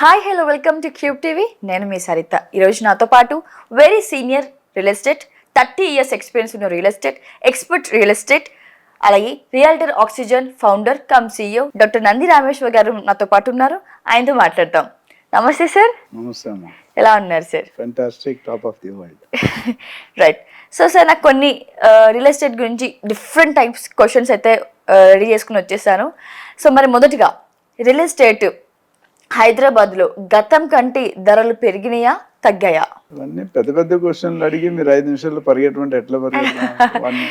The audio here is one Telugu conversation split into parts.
Hi hello welcome to Cube TV. నేను మీ సరిత. ఈరోజు నాతో పాటు very senior real estate 30 years experience ఉన్న real estate expert real estate అలాగే Realtor Oxygen founder cum CEO doctor Nandi Rameshwar garu నాతో పాటు ఉన్నారు. ఆయనతో మాట్లాడతాం. నమస్తే సార్. నమస్తే అమ్మా. ఎలా ఉన్నారు sir? Fantastic, top of the world. Right. Sir నాకు కొన్ని రియల్ ఎస్టేట్ గురించి డిఫరెంట్ టైప్స్ క్వశ్చన్స్ అయితే రెడీ చేసుకుని వచ్చేసాను. సో మరి మొదటిగా రియల్ ఎస్టేట్ హైదరాబాద్లో గతం కంటే ధరలు పెరిగినాయా తగ్గాయా? ఇవన్నీ పెద్ద పెద్ద క్వశ్చన్లు అడిగి మీరు 5 నిమిషాల్లో పరిగెట్టమంటే ఎట్లా పరిగెట్టాలి?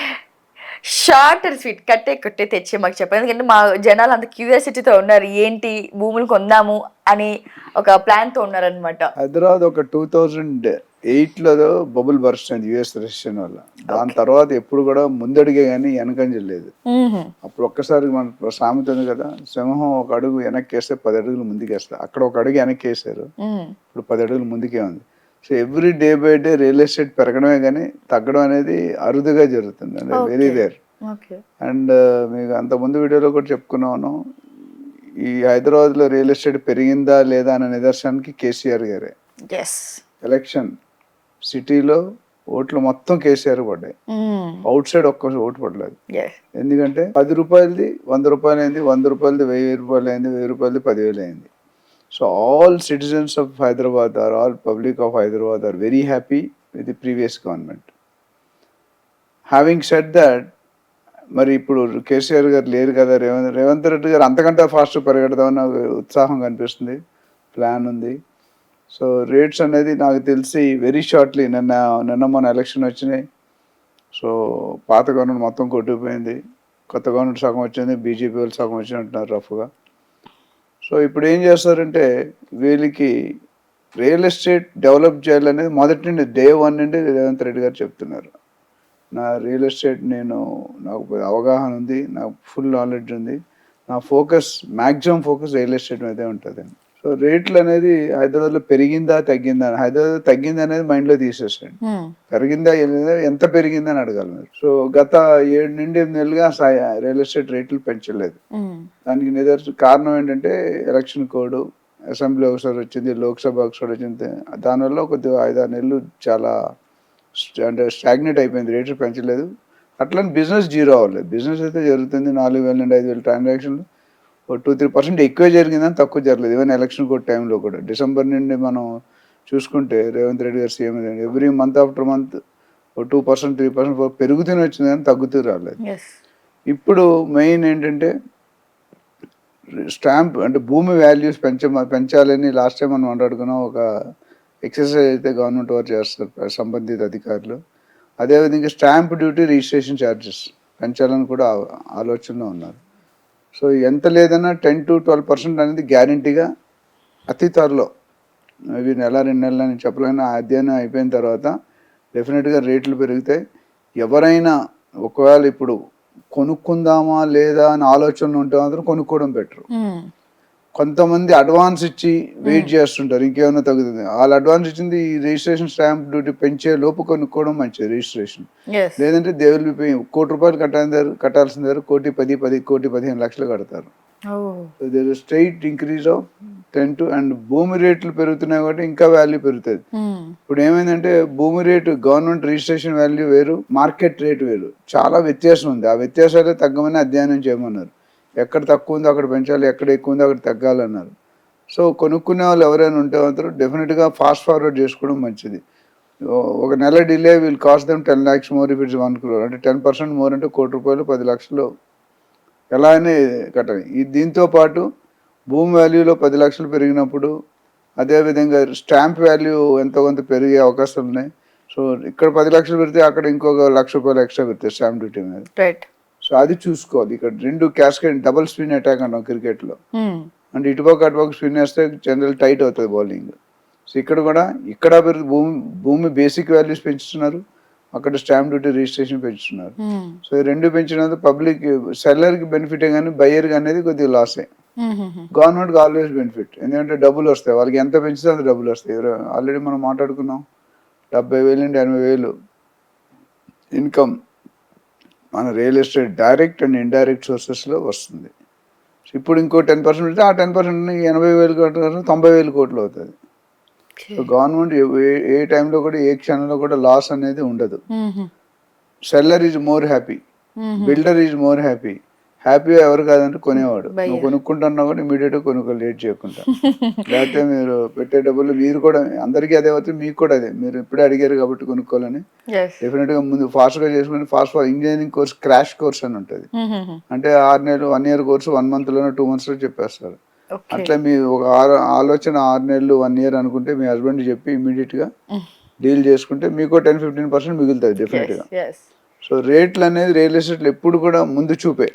షార్ట్ అండ్ స్వీట్ కట్టే తెచ్చి మాకు చెప్పండి. ఎందుకంటే మా జనాలు అంత క్యూరియాసిటీతో ఉన్నారు, ఏంటి భూములు కొందాము అని ఒక ప్లాన్తో ఉన్నారనమాట. హైదరాబాద్ ఒక 2008లో బబుల్ బర్స్ట్ అయింది యుఎస్ రెసిషన్ వల్ల. దాని తర్వాత ఎప్పుడు కూడా ముందడిగే కానీ వెనకంజలేదు. అప్పుడు ఒక్కసారి మన సామెత ఉంది కదా, సింహం ఒక అడుగు వెనక్కి వేస్తే 10 అడుగులు ముందుకేస్తారు. అక్కడ ఒక అడుగు వెనక్కి వేసారు, ఇప్పుడు 10 అడుగులు ముందుకే ఉంది. So every day by day real estate పెరగడమే కానీ తగ్గడం అనేది అరుదుగా జరుగుతుంది, అంటే వెరీ రేర్. అండ్ మీకు అంత ముందు వీడియోలో కూడా చెప్పుకున్నాను, ఈ హైదరాబాద్లో రియల్ ఎస్టేట్ పెరిగిందా లేదా అనే నిదర్శనానికి కేసీఆర్ గారే. ఎలక్షన్ సిటీలో ఓట్లు మొత్తం కేసీఆర్ పడ్డాయి, అవుట్ సైడ్ ఒక్క ఓటు పడలేదు. ఎందుకంటే 10 రూపాయలది 100 రూపాయలు అయింది, 100 రూపాయలది 1000 రూపాయలు అయింది, 1000 రూపాయలది 10,000 అయింది. So all citizens of Hyderabad or all public of Hyderabad are very happy with the previous government. Having said that, మరి ఇప్పుడు కేసీఆర్ గారు లేరు కదా, రేవంత్ రెడ్డి గారు అంతకంటే ఫాస్ట్ పరిగెడదామన్న ఉత్సాహం కనిపిస్తుంది, ప్లాన్ ఉంది. సో రేట్స్ అనేది నాకు తెలిసి వెరీ షార్ట్లీ నిన్న మన ఎలక్షన్ వచ్చినాయి. సో పాత గవర్నమెంట్ మొత్తం కొట్టుకుపోయింది, కొత్త గవర్నమెంట్ సగం వచ్చింది, బీజేపీ వాళ్ళు సగం వచ్చినట్టున్నారు రఫ్గా. సో ఇప్పుడు ఏం చేస్తారంటే వీళ్ళకి రియల్ ఎస్టేట్ డెవలప్ చేయాలనేది మొదటి నుండి డే 1 నుండి రేవంత్ రెడ్డి గారు చెప్తున్నారు. నా రియల్ ఎస్టేట్ నాకు అవగాహన ఉంది, నాకు ఫుల్ నాలెడ్జ్ ఉంది, నా మ్యాక్సిమం ఫోకస్ రియల్ ఎస్టేట్ మీదే ఉంటుంది. సో రేట్లు అనేది హైదరాబాద్లో పెరిగిందా తగ్గిందా, హైదరాబాద్ తగ్గింది అనేది మైండ్లో తీసేసండి, పెరిగిందా ఎంత పెరిగిందని అడగాలి మీరు. సో గత 7 నుండి 8 నెలలుగా రియల్ ఎస్టేట్ రేట్లు పెంచలేదు. దానికి కారణం ఏంటంటే ఎలక్షన్ కోడ్, అసెంబ్లీ ఒకసారి వచ్చింది, లోక్సభ ఒకసారి వచ్చింది, దానివల్ల కొద్దిగా 5-6 నెలలు చాలా అంటే స్టాగ్నేట్ అయిపోయింది, రేట్లు పెంచలేదు. అట్లని బిజినెస్ జీరో అవ్వలేదు, బిజినెస్ అయితే జరుగుతుంది. 4,000 నుండి 5,000 ట్రాన్సాక్షన్లు 2-3% ఎక్కువ జరిగిందని, తక్కువ జరగలేదు. ఈవెన్ ఎలక్షన్ కోడ్ టైంలో కూడా డిసెంబర్ నుండి మనం చూసుకుంటే రేవంత్ రెడ్డి గారు CM every month after month 2%, 3% పెరుగుతూనే వచ్చింది కానీ తగ్గుతూ రాలేదు. ఇప్పుడు మెయిన్ ఏంటంటే స్టాంప్ అంటే భూమి వాల్యూస్ పెంచాలని లాస్ట్ టైం మనం మాట్లాడుకున్నాం. ఒక ఎక్సర్సైజ్ అయితే గవర్నమెంట్ వారు చేస్తారు సంబంధిత అధికారులు. అదేవిధంగా స్టాంప్ డ్యూటీ, రిజిస్ట్రేషన్ ఛార్జెస్ పెంచాలని కూడా ఆలోచనలో ఉన్నారు. సో ఎంత లేదన్నా 10-12% అనేది గ్యారంటీగా అతి త్వరలో, ఇవి 1-2 నెలలని చెప్పలేని అధ్యయనం అయిపోయిన తర్వాత డెఫినెట్గా రేట్లు పెరుగుతాయి. ఎవరైనా ఒకవేళ ఇప్పుడు కొనుక్కుందామా లేదా అని ఆలోచనలు ఉంటే మాత్రం కొనుక్కోవడం బెటర్. కొంతమంది అడ్వాన్స్ ఇచ్చి వెయిట్ చేస్తుంటారు, ఇంకేమైనా తగ్గుతుంది. వాళ్ళు అడ్వాన్స్ ఇచ్చింది ఈ రిజిస్ట్రేషన్ స్టాంప్ డ్యూటీ పెంచే లోపు కొనుక్కోవడం మంచిది రిజిస్ట్రేషన్. లేదంటే దే విల్ బి పేయింగ్. ₹1,00,000 కట్టాల్సిన దగ్గర 1,10,15 లక్షలు కడతారు. There is straight increase of 10 and భూమి రేట్లు పెరుగుతున్నాయి కాబట్టి ఇంకా వాల్యూ పెరుగుతుంది. ఇప్పుడు ఏమైందంటే భూమి రేటు గవర్నమెంట్ రిజిస్ట్రేషన్ వాల్యూ వేరు, మార్కెట్ రేటు వేరు, చాలా వ్యత్యాసం ఉంది. ఆ వ్యత్యాసాలే తగ్గమని అధ్యయనం చేయమన్నారు. ఎక్కడ తక్కువ ఉందో అక్కడ పెంచాలి, ఎక్కడ ఎక్కువ ఉందో అక్కడ తగ్గాలన్నారు. సో కొనుక్కునే వాళ్ళు ఎవరైనా ఉంటే మాత్రం డెఫినెట్గా ఫాస్ట్ ఫార్వర్డ్ చేసుకోవడం మంచిది. ఒక నెల delay will cost them 10 lakhs more if it's 1 crore. అంటే 10% మోర్ అంటే ₹1,00,00,000, 10 లక్షలు ఎలా అని కట్టాలి. దీంతో పాటు భూమి వాల్యూలో 10 లక్షలు పెరిగినప్పుడు అదేవిధంగా స్టాంప్ వాల్యూ ఎంతో కొంత పెరిగే అవకాశాలు ఉన్నాయి. సో ఇక్కడ 10 లక్షలు పెడితే అక్కడ ఇంకొక ₹1,00,000 ఎక్స్ట్రా పెడతాయి స్టాంప్ డ్యూటీ మీద. సో అది చూసుకోవాలి. ఇక్కడ 2 క్యాస్కేడ్ డబుల్ స్పిన్ అటాక్ అంటాం క్రికెట్లో. అంటే ఇటుపక్క అటుపక్క స్పిన్ వేస్తే జనరల్ టైట్ అవుతుంది బౌలింగ్. సో ఇక్కడ కూడా భూమి బేసిక్ వాల్యూస్ పెంచుతున్నారు, అక్కడ స్టాంప్ డ్యూటీ రిజిస్ట్రేషన్ పెంచుతున్నారు. సో ఈ 2 పెంచినందుకు పబ్లిక్ సెల్లర్కి బెనిఫిటే కానీ బయ్యర్కి అనేది కొద్దిగా లాసే. గవర్నమెంట్కి ఆల్వేస్ బెనిఫిట్, ఎందుకంటే డబ్బులు వస్తాయి, వాళ్ళకి ఎంత పెంచితే అంత డబ్బులు వస్తాయి. ఆల్రెడీ మనం మాట్లాడుకున్నాం, 70,000 నుండి 80,000 ఇన్కమ్ మన real estate direct and indirect సోర్సెస్లో వస్తుంది. ఇప్పుడు ఇంకో 10% పెడితే ఆ 10% 80,000 కోట్లు 90,000 కోట్లు అవుతుంది. సో గవర్నమెంట్ ఏ టైంలో కూడా ఏ క్షణంలో కూడా లాస్ అనేది ఉండదు. Seller is more happy, builder is more happy. Happy ఎవరు కాదంటే కొనేవాడు. నువ్వు కొనుక్కుంటున్నా కూడా ఇమీడియట్ కొనుక్కో, లేట్ చేయకుండా. లేకపోతే మీరు పెట్టే డబ్బులు మీరు కూడా అందరికీ అదే అవుతుంది, మీకు కూడా అదే. మీరు ఇప్పుడే అడిగారు కాబట్టి కొనుక్కోవాలని డెఫినెట్ గా ముందు ఫాస్ట్ గా చేసుకుని fast engineering course crash course అని ఉంటుంది. అంటే 6 నెలలు 1 year కోర్సు 1 month లోనో 2 months లో చెప్పేస్తారు. అట్లా మీ ఒక ఆలోచన 6 నెలలు 1 year అనుకుంటే మీ హస్బెండ్ చెప్పి ఇమీడియట్ గా డీల్ చేసుకుంటే మీకు 10-15% మిగులుతుంది డెఫినెట్ గా. సో రేట్లు అనేది రియల్ ఎస్టేట్లు ఎప్పుడు కూడా ముందు చూపే,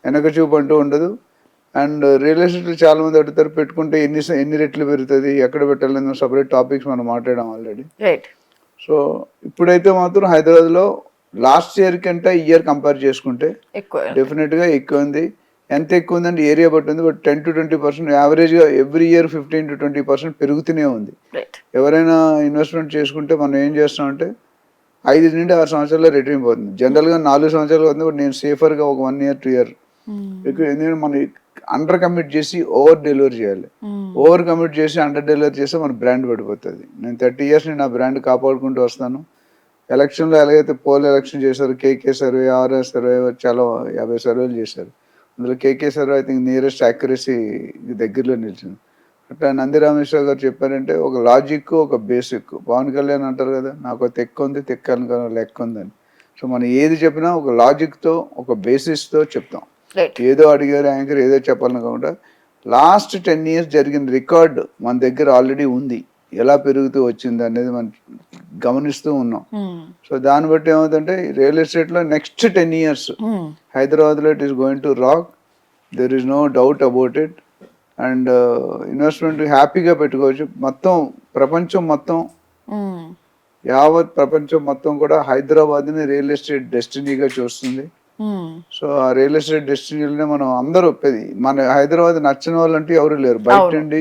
వెనక చూపు అంటూ ఉండదు. అండ్ రియల్ ఎస్టేట్లు చాలా మంది అడుగుతారు పెట్టుకుంటే ఎన్ని రెట్లు పెరుగుతుంది, ఎక్కడ పెట్టాలని సపరేట్ టాపిక్స్ మనం మాట్లాడాం ఆల్రెడీ. సో ఇప్పుడైతే మాత్రం హైదరాబాద్లో లాస్ట్ ఇయర్ కంటే ఇయర్ కంపేర్ చేసుకుంటే డెఫినెట్గా ఎక్కువ ఉంది. ఎంత ఎక్కువ ఉందంటే ఏరియా బట్టి ఉంది. బట్ 10-20% యావరేజ్గా ఎవ్రీ ఇయర్ 15-20% పెరుగుతూనే ఉంది. ఎవరైనా ఇన్వెస్ట్మెంట్ చేసుకుంటే మనం ఏం చేస్తామంటే 5 నుండి 6 సంవత్సరాల్లో రిటర్న్ పోతుంది. జనరల్గా 4 సంవత్సరాలు అవుతుంది. బట్ నేను సేఫర్గా ఒక 1 year 2 year ఎందుకంటే మనం అండర్ కమిట్ చేసి ఓవర్ డెలివరీ చేయాలి. ఓవర్ కమిట్ చేసి అండర్ డెలివరీ చేస్తే మన బ్రాండ్ పడిపోతుంది. నేను 30 years నా బ్రాండ్ కాపాడుకుంటూ వస్తాను. ఎలక్షన్లో ఎలాగైతే పోల్ ఎలక్షన్ చేశారు, కేకే సర్వే, ఆర్ఎస్ సర్వే, చాలా 50 సర్వేలు చేశారు. అందులో KK survey I think nearest accuracy దగ్గరలో నిలిచింది. అట్లా నంది రామేశ్వర గారు చెప్పారంటే ఒక లాజిక్, ఒక బేసిక్. పవన్ కళ్యాణ్ అంటారు కదా, నాకు తెక్క ఉంది, తెక్కను లెక్క ఉందని. సో మనం ఏది చెప్పినా ఒక లాజిక్తో, ఒక బేసిస్తో చెప్తాం. ఏదో అడిగారు యాంకర్ ఏదో చెప్పాలని కాకుండా లాస్ట్ 10 years జరిగిన రికార్డ్ మన దగ్గర ఆల్రెడీ ఉంది, ఎలా పెరుగుతూ వచ్చింది అనేది మనం గమనిస్తూ ఉన్నాం. సో దాన్ని బట్టి ఏమవుతుందంటే రియల్ ఎస్టేట్లో నెక్స్ట్ 10 years హైదరాబాద్లో it is going to rock. There is no doubt about it. And investment హ్యాపీగా పెట్టుకోవచ్చు. మొత్తం ప్రపంచం మొత్తం, యావత్ ప్రపంచం మొత్తం కూడా హైదరాబాద్ని రియల్ ఎస్టేట్ డెస్టినీగా చూస్తుంది. సో ఆ రియల్ ఎస్టేట్ డెస్టినీలోనే మనం అందరూ మన హైదరాబాద్ నచ్చని వాళ్ళు అంటూ ఎవరు లేరు. బయట నుండి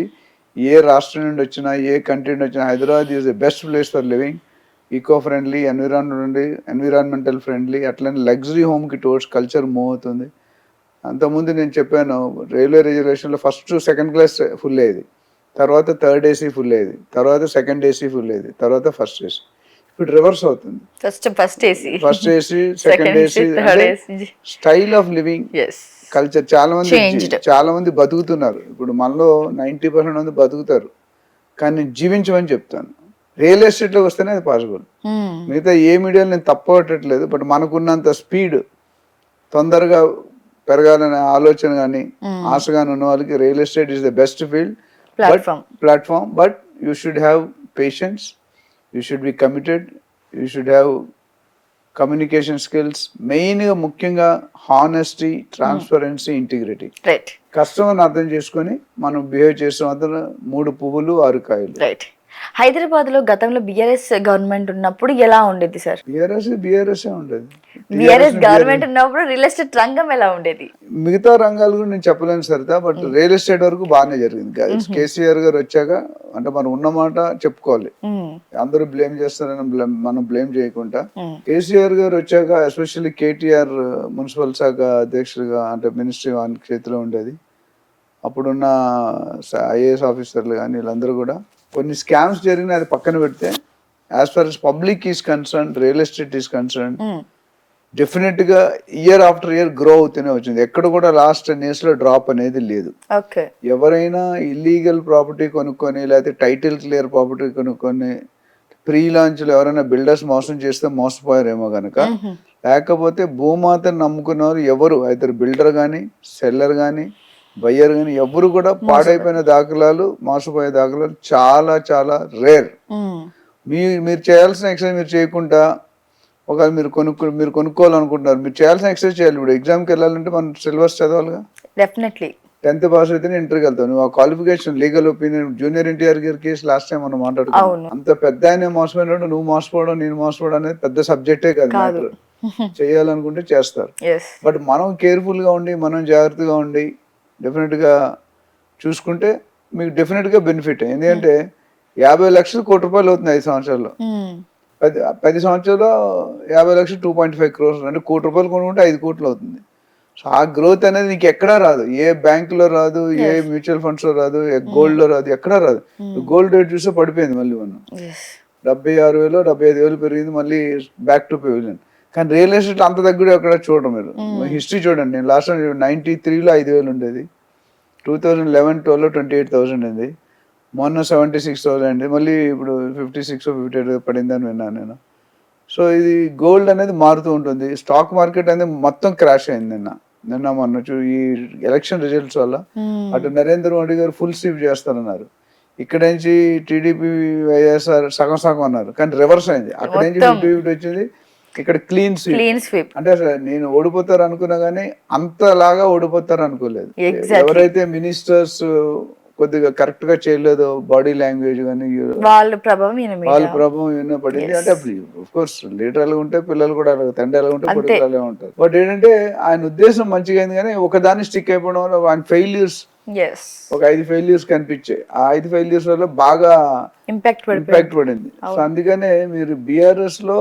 ఏ రాష్ట్రం నుండి వచ్చినా, ఏ కంట్రీ నుండి వచ్చినా Hyderabad is the best place for living. Eco friendly, environmental friendly. అట్లనే లగ్జరీ హోమ్కి టువర్డ్స్ కల్చర్ మూవ్ అవుతుంది. అంతకుముందు నేను చెప్పాను రైల్వే రిజర్వేషన్లో ఫస్ట్ 2nd class ఫుల్ అయ్యేది, తర్వాత 3rd AC ఫుల్ అయ్యేది, తర్వాత 2nd AC ఫుల్ అయ్యేది, తర్వాత 1st AC. ఇప్పుడు రివర్స్ అవుతుంది. First AC, second AC. Style of living, culture. చాలా మంది బతుకుతున్నారు. ఇప్పుడు మనలో 90% మంది బతుకుతారు, కానీ జీవించమని చెప్తాను. రియల్ ఎస్టేట్లో వస్తేనే అది పాసిబుల్. మిగతా ఏ మీడియాలో నేను తప్పట్టట్లేదు. బట్ మనకున్నంత స్పీడ్, తొందరగా పెరగాలనే ఆలోచన కానీ ఆశ కానీ ఉన్న వాళ్ళకి real estate is the best field, platform. But you should have patience, you should be committed, you should have communication skills. మెయిన్గా ముఖ్యంగా హానెస్టీ, ట్రాన్స్పరెన్సీ, ఇంటిగ్రిటీ. కస్టమర్ని అర్థం చేసుకొని మనం బిహేవ్ చేస్తాం. అతను 3 పువ్వులు 6 కాయలు. హైదరాబాద్ లో గతంలో బిఆర్ఎస్ గవర్నమెంట్ ఉన్నప్పుడు ఎలా ఉండేది సార్? బిఆర్ఎస్ ఉండేది. బిఆర్ఎస్ గవర్నమెంట్ ఉన్నప్పుడు రియల్ ఎస్టేట్ రంగం ఎలా ఉండేది? మిగతా రంగాలు కూడా నేను చెప్పలేను సరితా, బట్ రియల్ ఎస్టేట్ వరకు బాగానే జరిగింది. కేసీఆర్ గారు వచ్చాక అంటే మనం ఉన్నమాట చెప్పుకోవాలి. అందరూ బ్లేమ్ చేస్తారని మనం బ్లేమ్ చేయకుండా కేసీఆర్ గారు వచ్చాక, ఎస్పెషల్లీ కేటీఆర్ మున్సిపల్ శాఖ అధ్యక్షుడిగా అంటే మినిస్ట్రీ వారి చేతిలో ఉండేది. అప్పుడున్న IAS ఆఫీసర్లు కానీ వీళ్ళందరూ కూడా కొన్ని స్కామ్స్ జరిగిన అది పక్కన పెడితే, as far as public is concern, real estate is concern, definite గా ఇయర్ ఆఫ్టర్ ఇయర్ గ్రో అవుతూనే వచ్చింది. ఎక్కడ కూడా లాస్ట్ 10 years లో డ్రాప్ అనేది లేదు. ఎవరైనా ఇల్లీగల్ ప్రాపర్టీ కొనుక్కొని, లేకపోతే టైటిల్ క్లియర్ ప్రాపర్టీ కొనుక్కొని ప్రీ లాంచ్లో ఎవరైనా బిల్డర్స్ మోసం చేస్తే మోసపోయారేమో గనక, లేకపోతే భూమాతను నమ్ముకున్నవారు ఎవరు, అయితే బిల్డర్ కానీ, సెల్లర్ కానీ, బయ్యర్ కానీ ఎవరు కూడా పాడైపోయిన దాఖలాలు, మోసపోయే దాఖలాలు చాలా చాలా రేర్. మీరు చేయాల్సిన ఎక్సర్సైజ్ మీరు చేయకుండా, ఒకవేళ మీరు కొనుక్కోవాలనుకుంటున్నారు, మీరు చేయాల్సిన ఎక్సర్సైజ్ చేయాలి. ఇప్పుడు ఎగ్జామ్కి వెళ్ళాలంటే మనం సిలబస్ చదవాలిగా. డెఫినెట్లీ 10th పాస్ అయితేనే ఇంటర్కి వెళ్తావు. నువ్వు ఆ qualification, legal opinion, junior NTR గారి కేసు లాస్ట్ టైం మనం మాట్లాడుకున్నాం. అంత పెద్ద ఆయన మోసపోయినట్టు నువ్వు మోసపోవడం, నేను మోసపోవడం అనేది పెద్ద సబ్జెక్టే కాదు. చేయాలనుకుంటే చేస్తారు. బట్ మనం కేర్ఫుల్ గా ఉండి, మనం జాగ్రత్తగా ఉండి డెఫినెట్గా చూసుకుంటే మీకు డెఫినెట్గా బెనిఫిట్. ఎందుకంటే 50 లక్షలు కోటి రూపాయలు అవుతుంది 5 సంవత్సరాల్లో. 10 సంవత్సరాల్లో 50 లక్షలు 2.5 crores అంటే ₹1 కోటి కొనుక్కుంటే 5 కోట్లు అవుతుంది. సో ఆ గ్రోత్ అనేది నీకు ఎక్కడా రాదు, ఏ బ్యాంక్ లో రాదు, ఏ మ్యూచువల్ ఫండ్స్ లో రాదు, ఏ గోల్డ్ లో రాదు, ఎక్కడా రాదు. గోల్డ్ రేట్ చూస్తే పడిపోయింది మళ్ళీ మనం 76,000 75,000 పెరిగింది, మళ్ళీ బ్యాక్ టు పెవిలియన్. కానీ రియల్ ఎస్టేట్ అంత దగ్గర ఎక్కడ చూడడం మీరు హిస్టరీ చూడండి. నేను లాస్ట్ 93లో 5,000 ఉండేది, 2011-12లో 28,000 ఉంది, మొన్న 76,000 అండి, మళ్ళీ ఇప్పుడు 56 58 పడిందని విన్నాను నేను. సో ఇది గోల్డ్ అనేది మారుతూ ఉంటుంది. స్టాక్ మార్కెట్ అనేది మొత్తం క్రాష్ అయింది నిన్న మొన్న ఈ ఎలక్షన్ రిజల్ట్స్ వల్ల. అటు నరేంద్ర మోడీ గారు ఫుల్ స్వీప్ చేస్తారన్నారు, ఇక్కడ నుంచి టీడీపీ వైఎస్ఆర్ సగం సగం అన్నారు, కానీ రివర్స్ అయింది. అక్కడ నుంచి 50-50 వచ్చింది, ఇక్కడ క్లీన్ స్వీప్. అంటే అసలు నేను ఓడిపోతారు అనుకున్నా కానీ అంతలాగా ఓడిపోతారు అనుకోలేదు. ఎవరైతే మినిస్టర్స్ కొద్దిగా కరెక్ట్ గా చేయలేదు, బాడీ లాంగ్వేజ్ కానీ వాళ్ళ ప్రభావం ఏమైనా పడింది అంటే ఆఫ్ కోర్స్ లీడర్ ఎలా ఉంటే పిల్లలు కూడా అలాగే, తండ్రి ఎలా ఉంటే కొడుకులు అలా ఉంటారు. బట్ ఏంటంటే ఆయన ఉద్దేశం మంచిగా అయింది, కానీ ఒకదాన్ని స్టిక్ అయిపోవడం వల్ల ఆయన ఫెయిల్యూర్స్ ఒక 5 ఫెయిల్యూర్స్ కనిపించాయి. ఆ 5 ఫెయిల్యూర్స్ వల్ల బాగా ఇంపాక్ట్ పడింది. సో అందుకనే మీరు బీఆర్ఎస్ లో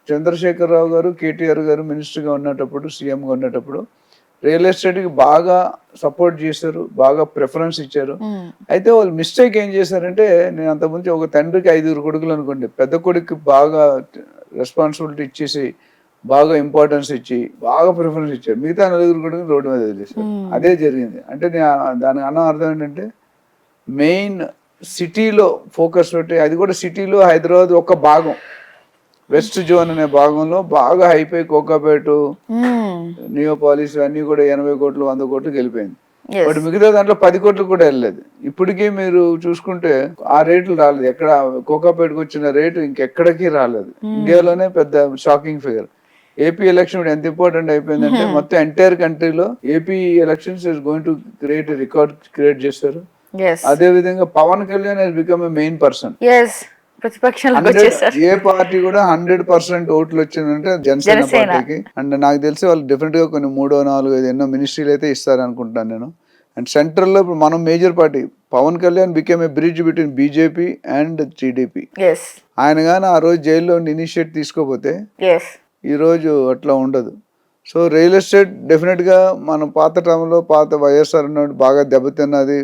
చంద్రశేఖరరావు గారు, కేటీఆర్ గారు మినిస్టర్ గా ఉన్నప్పుడు, సీఎం గా ఉన్నప్పుడు రియల్ ఎస్టేట్ కి బాగా సపోర్ట్ చేశారు, బాగా ప్రిఫరెన్స్ ఇచ్చారు. అయితే వాళ్ళు మిస్టేక్ ఏం చేశారంటే, నేను అంతకుముందు ఒక తండ్రికి 5 కొడుకులు అనుకోండి, పెద్ద కొడుకు బాగా రెస్పాన్సిబిలిటీ ఇచ్చేసి బాగా ఇంపార్టెన్స్ ఇచ్చి బాగా ప్రిఫరెన్స్ ఇచ్చారు, మిగతా 4 కొడుకులు రోడ్డు మీద వదిలేశారు. అదే జరిగింది. అంటే దానికి అన్న అర్థం ఏంటంటే మెయిన్ సిటీలో ఫోకస్ పెట్టి, అది కూడా సిటీలో హైదరాబాద్ ఒక భాగం, వెస్ట్ జోన్ అనే భాగంలో బాగా హైపై కోకాపేట, నియోపాలిస్ అన్ని కూడా 80 కోట్లు 100 కోట్లు వెళ్ళిపోయింది. బట్ మిగతా దాంట్లో 10 కోట్లు కూడా వెళ్ళలేదు. ఇప్పటికీ మీరు చూసుకుంటే ఆ రేట్లు రాలేదు. ఎక్కడ కోకాపేటకు వచ్చిన రేటు ఇంకెక్కడికి రాలేదు. ఇండియాలోనే పెద్ద షాకింగ్ ఫిగర్. ఏపీ ఎలక్షన్ ఎంత ఇంపార్టెంట్ అయిపోయిందంటే మొత్తం ఎంటైర్ కంట్రీలో AP elections is going to create record create చేస్తారు. అదే విధంగా Pawan Kalyan has become a main person. ఏ పార్టీ కూడా 100% ఓట్లు వచ్చిందంటే జనసేన పార్టీకి. అండ్ నాకు తెలిసి వాళ్ళు డెఫినెట్ గా కొన్ని 3, 4, 5 ఎన్నో మినిస్ట్రీలు అయితే ఇస్తారు అనుకుంటాను నేను. అండ్ సెంట్రల్ లో ఇప్పుడు మనం major party, Pawan Kalyan became a bridge between BJP and TDP. ఆయన గానీ ఆ రోజు జైల్లో ఇనిషియేట్ తీసుకోపోతే ఈ రోజు అట్లా ఉండదు. సో రియల్ ఎస్టేట్ డెఫినెట్ గా మన పాత టైంలో పాత వైఎస్ఆర్ ఉన్నట్టు బాగా దెబ్బతిన్నది,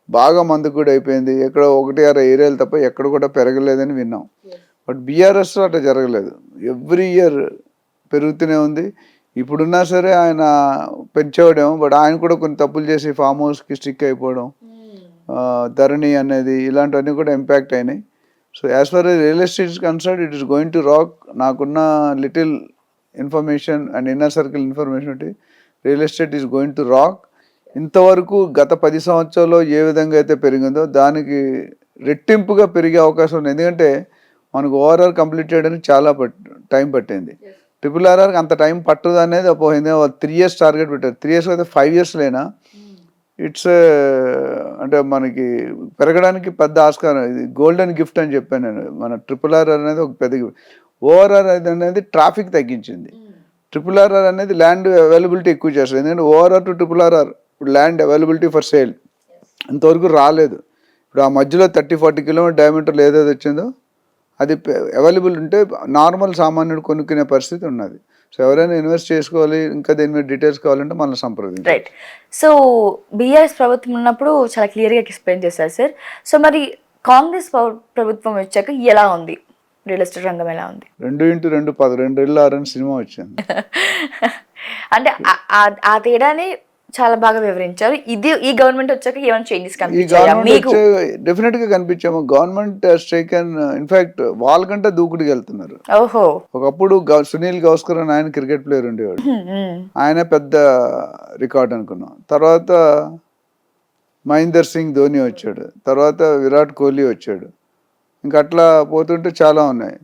బాగా మందుకు కూడా అయిపోయింది. ఎక్కడ 1-6 ఏరియాలు తప్ప ఎక్కడ కూడా పెరగలేదని విన్నాం. బట్ బీఆర్ఎస్ అట్లా జరగలేదు, ఎవ్రీ ఇయర్ పెరుగుతూనే ఉంది. ఇప్పుడున్నా సరే ఆయన పెంచేవాడేమో, బట్ ఆయన కూడా కొన్ని తప్పులు చేసి ఫామ్ హౌస్కి స్టిక్ అయిపోవడం, ధరణి అనేది ఇలాంటివన్నీ కూడా ఇంపాక్ట్ అయినాయి. So as far as real estate is concerned, it is going to rock. నాకున్న little information and inner circle information, real estate is going to rock. ఇంతవరకు గత 10 సంవత్సరాల్లో ఏ విధంగా అయితే పెరిగిందో దానికి రెట్టింపుగా పెరిగే అవకాశం ఉంది. ఎందుకంటే మనకు ఓఆర్ఆర్ కంప్లీట్ చేయడానికి చాలా టైం పట్టింది. RRRకి అంత టైం పట్టదు అనేది పోయింది. 3 years టార్గెట్ పెట్టారు. 3 years అయితే 5 years లేనా ఇట్స్ అంటే మనకి పెరగడానికి పెద్ద ఆస్కారం. ఇది గోల్డెన్ గిఫ్ట్ అని చెప్పాను నేను. మన RRR అనేది ఒక పెద్ద గిఫ్ట్. ఓఆర్ఆర్ అనేది ట్రాఫిక్ తగ్గించింది. RRR అనేది ల్యాండ్ అవైలబిలిటీ ఎక్కువ చేస్తుంది. ఎందుకంటే ఓఆర్ఆర్ టు RRR ఇప్పుడు ల్యాండ్ అవైలబిలిటీ ఫర్ సేల్ ఇంతవరకు రాలేదు. ఇప్పుడు ఆ మధ్యలో 30-40 కిలోమీటర్ డయామీటర్లు ఏదైతే వచ్చిందో అది అవైలబుల్ ఉంటే నార్మల్ సామాన్యుడు కొనుక్కునే పరిస్థితి ఉన్నది. సో ఎవరైనా ఇన్వెస్ట్ చేసుకోవాలి, ఇంకా దీని మీద డీటెయిల్స్ కావాలంటే మనల్ని సంప్రదించాలి. రైట్. సో బీఆర్ఎస్ ప్రభుత్వం ఉన్నప్పుడు చాలా క్లియర్గా ఎక్స్ప్లెయిన్ చేశారు సార్. సో మరి కాంగ్రెస్ ప్రభుత్వం వచ్చాక ఎలా ఉంది రియల్ ఎస్టేట్ రంగం, ఎలా ఉంది? 2x2 12 ఇళ్ళు 6 సినిమా వచ్చింది. అంటే ఆ తేడానే చాలా బాగా వివరించారు. ఈ గవర్నమెంట్ వచ్చాక ఏమైనా చేంజెస్ కనిపించాయా మీకు? డెఫినెట్ గా కనిపించాము. గవర్నమెంట్ టేకెన్ ఇన్ఫాక్ట్ వాళ్ళకంటే దూకుడుకి వెళ్తున్నారు. ఓహో. ఒకప్పుడు సునీల్ గవాస్కర్ అని ఆయన క్రికెట్ ప్లేయర్ ఉండేవాడు, ఆయన పెద్ద రికార్డ్ అనుకున్నాం. తర్వాత మహేందర్ సింగ్ ధోని వచ్చాడు, తర్వాత విరాట్ కోహ్లీ వచ్చాడు. ఇంకా అట్లా పోతుంటే చాలా ఉన్నాయి.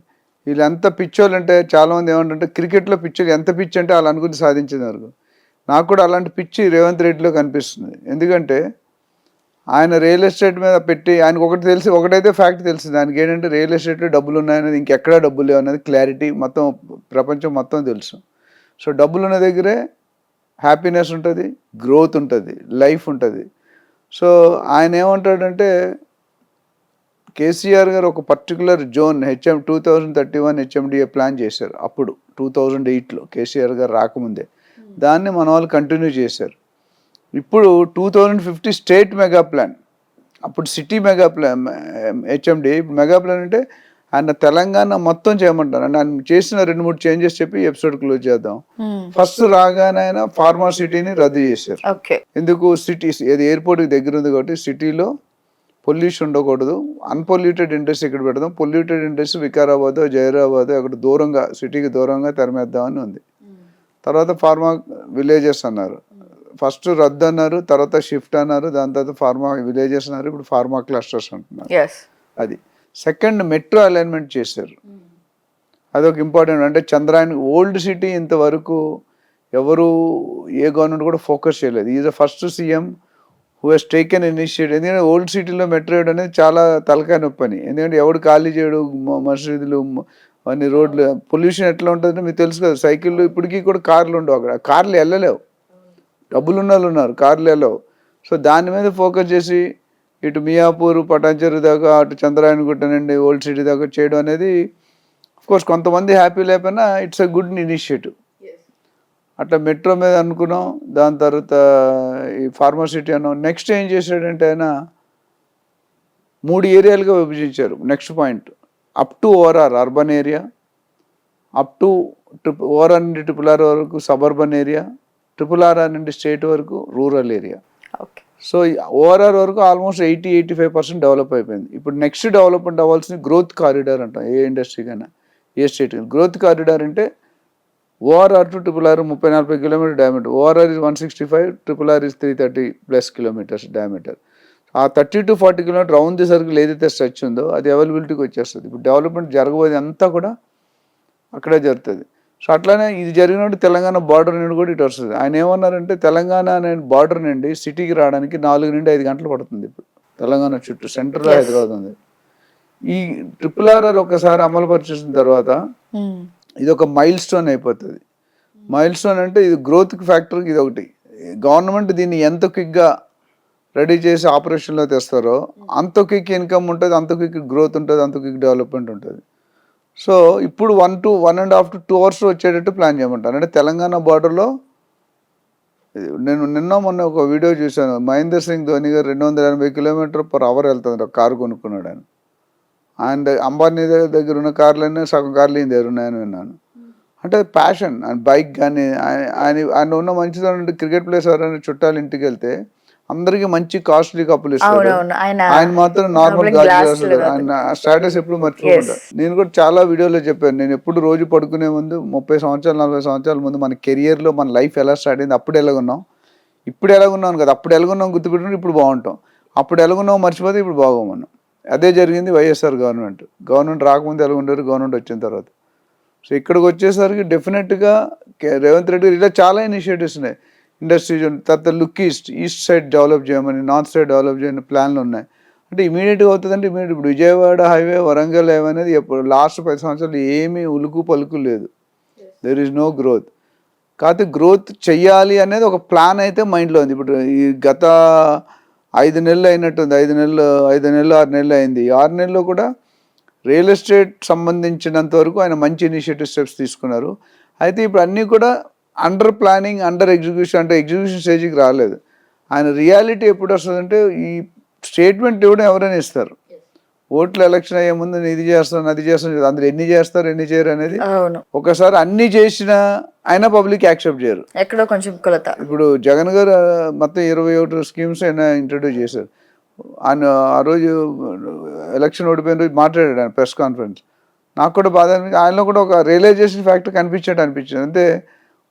వీళ్ళు ఎంత పిచ్చోళ్ళు అంటే చాలా మంది ఏమంటే క్రికెట్లో పిచ్చోళ్ళు ఎంత పిచ్చి అంటే వాళ్ళు అనుకుని సాధించేది వరకు. నాకు కూడా అలాంటి పిచ్చి రేవంత్ రెడ్డిలో కనిపిస్తుంది. ఎందుకంటే ఆయన రియల్ ఎస్టేట్ మీద పెట్టి ఆయనకు ఒకటైతే ఫ్యాక్ట్ తెలిసింది, ఆయనకి ఏంటంటే రియల్ ఎస్టేట్లో డబ్బులు ఉన్నాయనేది, ఇంకెక్కడా డబ్బులు లేవు అనేది క్లారిటీ మొత్తం ప్రపంచం మొత్తం తెలుసు. సో డబ్బులు ఉన్న దగ్గరే హ్యాపీనెస్ ఉంటుంది, గ్రోత్ ఉంటుంది, లైఫ్ ఉంటుంది. సో ఆయన ఏమంటాడంటే కేసీఆర్ గారు ఒక పర్టికులర్ జోన్ 2031 HMDA ప్లాన్ చేశారు. అప్పుడు 2008లో కేసీఆర్ గారు రాకముందే దాన్ని మన వాళ్ళు కంటిన్యూ చేశారు. ఇప్పుడు 2050 స్టేట్ మెగా ప్లాన్, అప్పుడు సిటీ మెగా ప్లాన్ హెచ్ఎండి, ఇప్పుడు మెగా ప్లాన్ అంటే ఆయన తెలంగాణ మొత్తం చేయమంటారు. అంటే ఆయన చేసిన 2-3 చేంజెస్ చెప్పి ఎపిసోడ్ క్లోజ్ చేద్దాం. ఫస్ట్ రాగానే ఆయన ఫార్మా సిటీని రద్దు చేశారు. ఎందుకు? సిటీస్ ఏది ఎయిర్పోర్ట్కి దగ్గర ఉంది కాబట్టి సిటీలో పొల్యూషన్ ఉండకూడదు, అన్పొల్యూటెడ్ ఇండస్ట్రీ ఇక్కడ పెడదాం, పొల్యూటెడ్ ఇండస్ట్రీ వికారాబాద్, జైరాబాద్ అక్కడ దూరంగా, సిటీకి దూరంగా తెరమేద్దామని ఉంది. తర్వాత ఫార్మా విలేజెస్ అన్నారు, ఫస్ట్ రద్దు అన్నారు, తర్వాత షిఫ్ట్ అన్నారు, దాని తర్వాత ఫార్మా విలేజెస్ అన్నారు, ఇప్పుడు ఫార్మా క్లస్టర్స్ అంటున్నారు. అది సెకండ్ మెట్రో అలైన్మెంట్ చేశారు. అదొక ఇంపార్టెంట్. అంటే చంద్రాయన్ ఓల్డ్ సిటీ ఇంతవరకు ఎవరు ఏ గవర్నమెంట్ కూడా ఫోకస్ చేయలేదు. Is the first CM who has taken initiative. ఎందుకంటే ఓల్డ్ సిటీలో మెట్రో వేయడం అనేది చాలా తలకాయ నొప్పి అని. ఎందుకంటే ఎవడు ఖాళీ చేయడు, మసీదులు అన్ని రోడ్లు, పొల్యూషన్ ఎట్లా ఉంటుందంటే మీకు తెలుసు కదా. సైకిళ్ళు ఇప్పటికీ కూడా కార్లు ఉండవు అక్కడ, కార్లు వెళ్ళలేవు, డబ్బులు ఉన్న వాళ్ళు ఉన్నారు, కార్లు వెళ్ళవు. సో దాని మీద ఫోకస్ చేసి ఇటు మియాపూర్, పటాన్చెరు దాకా, అటు చంద్రాయన్ గుట్ట నుండి ఓల్డ్ సిటీ దాకా చేయడం అనేది కోర్స్ కొంతమంది హ్యాపీ లేకపోయినా ఇట్స్ ఎ గుడ్ ఇనిషియేటివ్. అట్లా మెట్రో మీద అనుకున్నాం. దాని తర్వాత ఈ ఫార్మసిటీ అన్నాం. నెక్స్ట్ ఏం చేశాడంటే ఆయన 3 ఏరియాలుగా విభజించారు. Next point, up to ORR urban area, up to ORR నుండి RRR వరకు సబర్బన్ ఏరియా, RRR నుండి స్టేట్ వరకు రూరల్ ఏరియా. సో ఓఆర్ఆర్ వరకు ఆల్మోస్ట్ 80-85% డెవలప్ అయిపోయింది. ఇప్పుడు నెక్స్ట్ డెవలప్మెంట్ అవ్వాల్సిన గ్రోత్ కారిడార్ అంటాం. ఏ ఇండస్ట్రీ కన్నా, ఏ స్టేట్. గ్రోత్ కారిడార్ అంటే ORR to RRR 30-40 kilometer diameter. ORR is 165, RRR is 330+ kilometers diameter. ఆ 30-40 కిలోమీటర్ రౌండ్ ది సర్కిల్ ఏదైతే స్ట్రెచ్ ఉందో అది అవైలబిలిటీకి వచ్చేస్తుంది. ఇప్పుడు డెవలప్మెంట్ జరగబోయేది అంతా కూడా అక్కడే జరుగుతుంది. సో అట్లానే ఇది జరిగినప్పుడు తెలంగాణ బార్డర్ నుండి కూడా ఇటు వస్తుంది. ఆయన ఏమన్నారంటే తెలంగాణ అనే బార్డర్ నుండి సిటీకి రావడానికి 4-5 గంటలు పడుతుంది. ఇప్పుడు తెలంగాణ చుట్టూ సెంటర్లో హైదరాబాద్ ఉంది. ఈ RRR ఒకసారి అమలు పరిచేసిన తర్వాత ఇది ఒక మైల్ స్టోన్ అయిపోతుంది. మైల్ స్టోన్ అంటే ఇది గ్రోత్ ఫ్యాక్టర్కి ఇది ఒకటి. గవర్నమెంట్ దీన్ని ఎంత క్విక్గా రెడీ చేసి ఆపరేషన్లో తెస్తారో అంత క్విక్ ఇన్కమ్ ఉంటుంది, అంత క్విక్ గ్రోత్ ఉంటుంది, అంత క్విక్ డెవలప్మెంట్ ఉంటుంది. సో ఇప్పుడు 1.5 to 2 hours వచ్చేటట్టు ప్లాన్ చేయమంటారు. అంటే తెలంగాణ బార్డర్లో నేను మొన్న ఒక వీడియో చూశాను. మహేందర్ సింగ్ ధోని గారు 280 km/h వెళ్తుంది ఒక కారు కొనుక్కున్నాడు ఆయన. ఆయన అంబానీ దగ్గర ఉన్న కార్లన్నీ సగం కార్లు ఈయన దగ్గర ఉన్నాయని విన్నాను. అంటే ప్యాషన్. ఆయన బైక్ కానీ ఆయన ఉన్న మంచిదనం. క్రికెట్ ప్లేయర్స్ ఎవరైనా చుట్టాలు ఇంటికి వెళ్తే అందరికి మంచి కాస్ట్లీ కప్పులు ఇస్తారు, ఆయన మాత్రం నార్మల్ గ్లాస్. ఆయన స్టేటస్ ఎప్పుడు మర్చిపోకుండా. నేను కూడా చాలా వీడియోలో చెప్పాను, నేను ఎప్పుడు రోజు పడుకునే ముందు 30 సంవత్సరాలు 40 సంవత్సరాల ముందు మన కెరియర్లో మన లైఫ్ ఎలా స్టార్ట్ అయింది, అప్పుడు ఎలాగున్నాం, ఇప్పుడు ఎలాగున్నాం కదా, అప్పుడు ఎలాగున్నాం గుర్తుపెట్టుకుని ఇప్పుడు బాగుంటాం, అప్పుడు ఎలాగున్నాం మర్చిపోతే ఇప్పుడు బాగోమన్నాం. అదే జరిగింది వైఎస్ఆర్ గవర్నమెంట్ రాకముందు ఎలా ఉండరు, గవర్నమెంట్ వచ్చిన తర్వాత. సో ఇక్కడికి వచ్చేసరికి డెఫినెట్గా రేవంత్ రెడ్డి ఇలా చాలా ఇనిషియేటివ్స్ ఉన్నాయి. ఇండస్ట్రీ తర్వాత లుక్ ఈస్ట్ సైడ్ డెవలప్ చేయమని, నార్త్ సైడ్ డెవలప్ చేయని ప్లాన్లు ఉన్నాయి. అంటే ఇమీడియట్గా అవుతుందంటే ఇమీడియట్. ఇప్పుడు విజయవాడ హైవే, వరంగల్ హైవే అనేది ఎప్పుడు లాస్ట్ 10 సంవత్సరాలు ఏమీ ఉలుకు పలుకు లేదు. There is no growth. కాకపోతే గ్రోత్ చెయ్యాలి అనేది ఒక ప్లాన్ అయితే మైండ్లో ఉంది. ఇప్పుడు ఈ గత 5 నెలలు అయినట్టుంది, 5 నెలలు 6 నెలలు అయింది. 6 నెలల్లో కూడా రియల్ ఎస్టేట్ సంబంధించినంత వరకు ఆయన మంచి ఇనిషియేటివ్ స్టెప్స్ తీసుకున్నారు. అయితే ఇప్పుడు అన్నీ కూడా అండర్ ప్లానింగ్, అండర్ ఎగ్జిక్యూషన్. అంటే ఎగ్జిక్యూషన్ స్టేజ్కి రాలేదు. ఆయన రియాలిటీ ఎప్పుడు వస్తుందంటే ఈ స్టేట్మెంట్ ఇవ్వడం ఎవరైనా ఇస్తారు. ఓట్లు ఎలక్షన్ అయ్యే ముందు నేను ఇది చేస్తాను అది చేస్తాను, అందులో ఎన్ని చేస్తారు ఎన్ని చేయరు అనేది. ఒకసారి అన్ని చేసినా అయినా పబ్లిక్ యాక్సెప్ట్ చేయరు, ఎక్కడో కొంచెం కొలత. ఇప్పుడు జగన్ గారు మొత్తం 21 స్కీమ్స్ అయినా ఇంట్రడ్యూస్ చేశారు. ఆయన ఆ రోజు ఎలక్షన్ ఓడిపోయిన రోజు మాట్లాడాడు ఆయన ప్రెస్ కాన్ఫరెన్స్. నాకు కూడా బాధ అనిపించింది. ఆయనలో కూడా ఒక రియలైజేషన్ ఫ్యాక్టర్ అనిపించింది. అంటే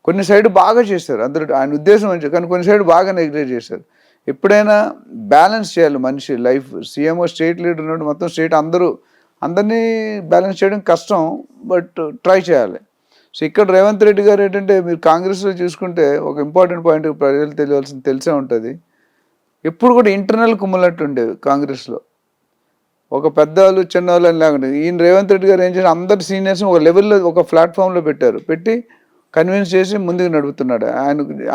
కొన్ని సైడ్ బాగా చేశారు అందరూ, ఆయన ఉద్దేశం మంచి, కానీ కొన్ని సైడ్ బాగా నెగ్లెక్ట్ చేశారు. ఎప్పుడైనా బ్యాలెన్స్ చేయాలి మనిషి లైఫ్. సీఎంఓ స్టేట్ లీడర్ ఉన్నాడు, మొత్తం స్టేట్ అందరినీ బ్యాలెన్స్ చేయడం కష్టం, బట్ ట్రై చేయాలి. సో ఇక్కడ రేవంత్ రెడ్డి గారు ఏంటంటే, మీరు కాంగ్రెస్లో చూసుకుంటే ఒక ఇంపార్టెంట్ పాయింట్ ప్రజలు తెలిసే ఉంటుంది. ఎప్పుడు కూడా ఇంటర్నల్ కుమ్ములట్టు ఉండేవి కాంగ్రెస్లో. ఒక పెద్దవాళ్ళు చిన్నవాళ్ళు అని లేకుండా ఈయన రేవంత్ రెడ్డి గారు ఏం చేసి అందరు సీనియర్స్ని ఒక లెవెల్లో ఒక ప్లాట్ఫామ్లో పెట్టి కన్విన్స్ చేసి ముందుకు నడుపుతున్నాడు.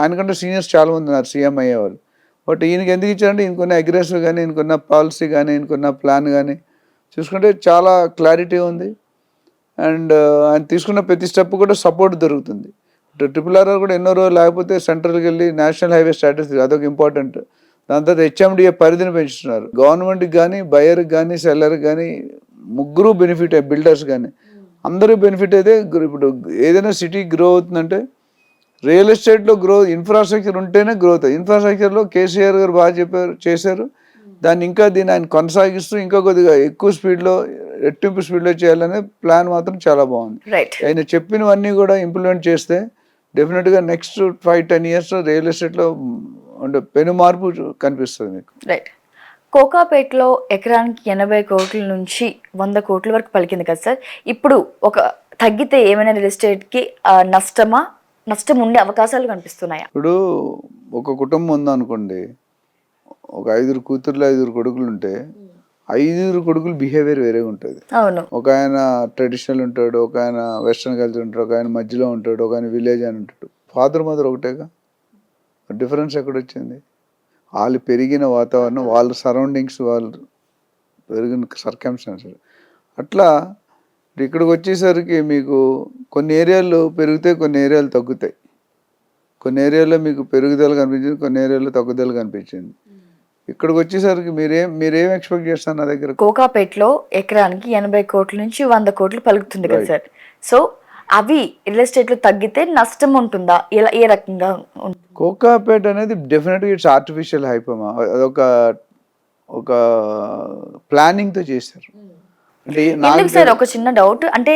ఆయనకంటే సీనియర్స్ చాలామంది ఉన్నారు సీఎం అయ్యేవాళ్ళు. బట్ ఈయనకి ఎందుకు ఇచ్చారంటే ఈయనకున్న అగ్రెసివ్ కానీ, ఈయనకున్న పాలసీ కానీ, ఈయనకున్న ప్లాన్ కానీ చూసుకుంటే చాలా క్లారిటీ ఉంది. అండ్ ఆయన తీసుకున్న ప్రతి స్టెప్ కూడా సపోర్ట్ దొరుకుతుంది. RRR కూడా ఎన్నో రోజులు లేకపోతే సెంట్రల్కి వెళ్ళి నేషనల్ హైవే స్టాటస్ అదొక ఇంపార్టెంట్. దాని తర్వాత HMDA పరిధిని పెంచుతున్నారు. గవర్నమెంట్కి కానీ బయర్కి కానీ సెల్లర్కి కానీ ముగ్గురు బెనిఫిట్, బిల్డర్స్ కానీ అందరూ బెనిఫిట్ అయితే. ఇప్పుడు ఏదైనా సిటీ గ్రో అవుతుందంటే రియల్ ఎస్టేట్లో ఇన్ఫ్రాస్ట్రక్చర్ ఉంటేనే గ్రోత్. ఇన్ఫ్రాస్ట్రక్చర్లో కేసీఆర్ గారు బాగా చేశారు. దాన్ని ఇంకా ఆయన కొనసాగిస్తూ ఇంకా కొద్దిగా ఎక్కువ స్పీడ్లో, రెట్టింపు స్పీడ్లో చేయాలనే ప్లాన్ మాత్రం చాలా బాగుంది. ఆయన చెప్పినవన్నీ కూడా ఇంప్లిమెంట్ చేస్తే డెఫినెట్గా నెక్స్ట్ 5-10 years రియల్ ఎస్టేట్లో ఉండే పెను మార్పు కనిపిస్తుంది మీకు. రైట్. కోకాపేటలో ఎకరానికి 80 కోట్ల నుంచి 100 కోట్ల వరకు పలికింది కదా సార్. ఇప్పుడు ఒక తగ్గితే ఏమైనా రియల్ ఎస్టేట్కి నష్టం ఉండే అవకాశాలు కనిపిస్తున్నాయా? ఇప్పుడు ఒక కుటుంబం ఉందనుకోండి, ఒక 5 కూతుర్లు 5 కొడుకులు ఉంటే 5 కొడుకులు బిహేవియర్ వేరేగా ఉంటుంది. అవును. ఒక ఆయన ట్రెడిషనల్ ఉంటాడు, ఒక ఆయన వెస్ట్రన్ కల్చర్ ఉంటాడు, ఒక ఆయన మధ్యలో ఉంటాడు, ఒక ఆయన విలేజ్ అని ఉంటాడు. ఫాదర్ మదర్ ఒకటేగా, డిఫరెన్స్ ఎక్కడొచ్చింది? వాళ్ళు పెరిగిన వాతావరణం, వాళ్ళ సరౌండింగ్స్, వాళ్ళు పెరిగిన సర్కమ్స్టాన్సెస్ అట్లా. ఇక్కడికి వచ్చేసరికి మీకు కొన్ని ఏరియాలు పెరుగుతాయి, కొన్ని ఏరియాలు తగ్గుతాయి. కొన్ని ఏరియాలో మీకు పెరుగుదల కనిపించింది, కొన్ని ఏరియాలో తగ్గుదల కనిపించింది. ఇక్కడికి వచ్చేసరికి మీరేం ఎక్స్పెక్ట్ చేస్తారు నా దగ్గర? కోకాపేటలో ఎకరానికి 80 కోట్ల నుంచి 100 కోట్లు పలుకుతుంది కదా సార్. సో అవి రియల్ ఎస్టేట్లో తగ్గితే నష్టం ఉంటుందా? ఏ రకంగా ఉంటుంది? కోకాపేట అనేది డెఫినెట్గా ఇట్స్ ఆర్టిఫిషియల్ హైపమా, అదొక ప్లానింగ్తో చేశారు. అంటే ఎందుకు సార్, ఒక చిన్న డౌట్. అంటే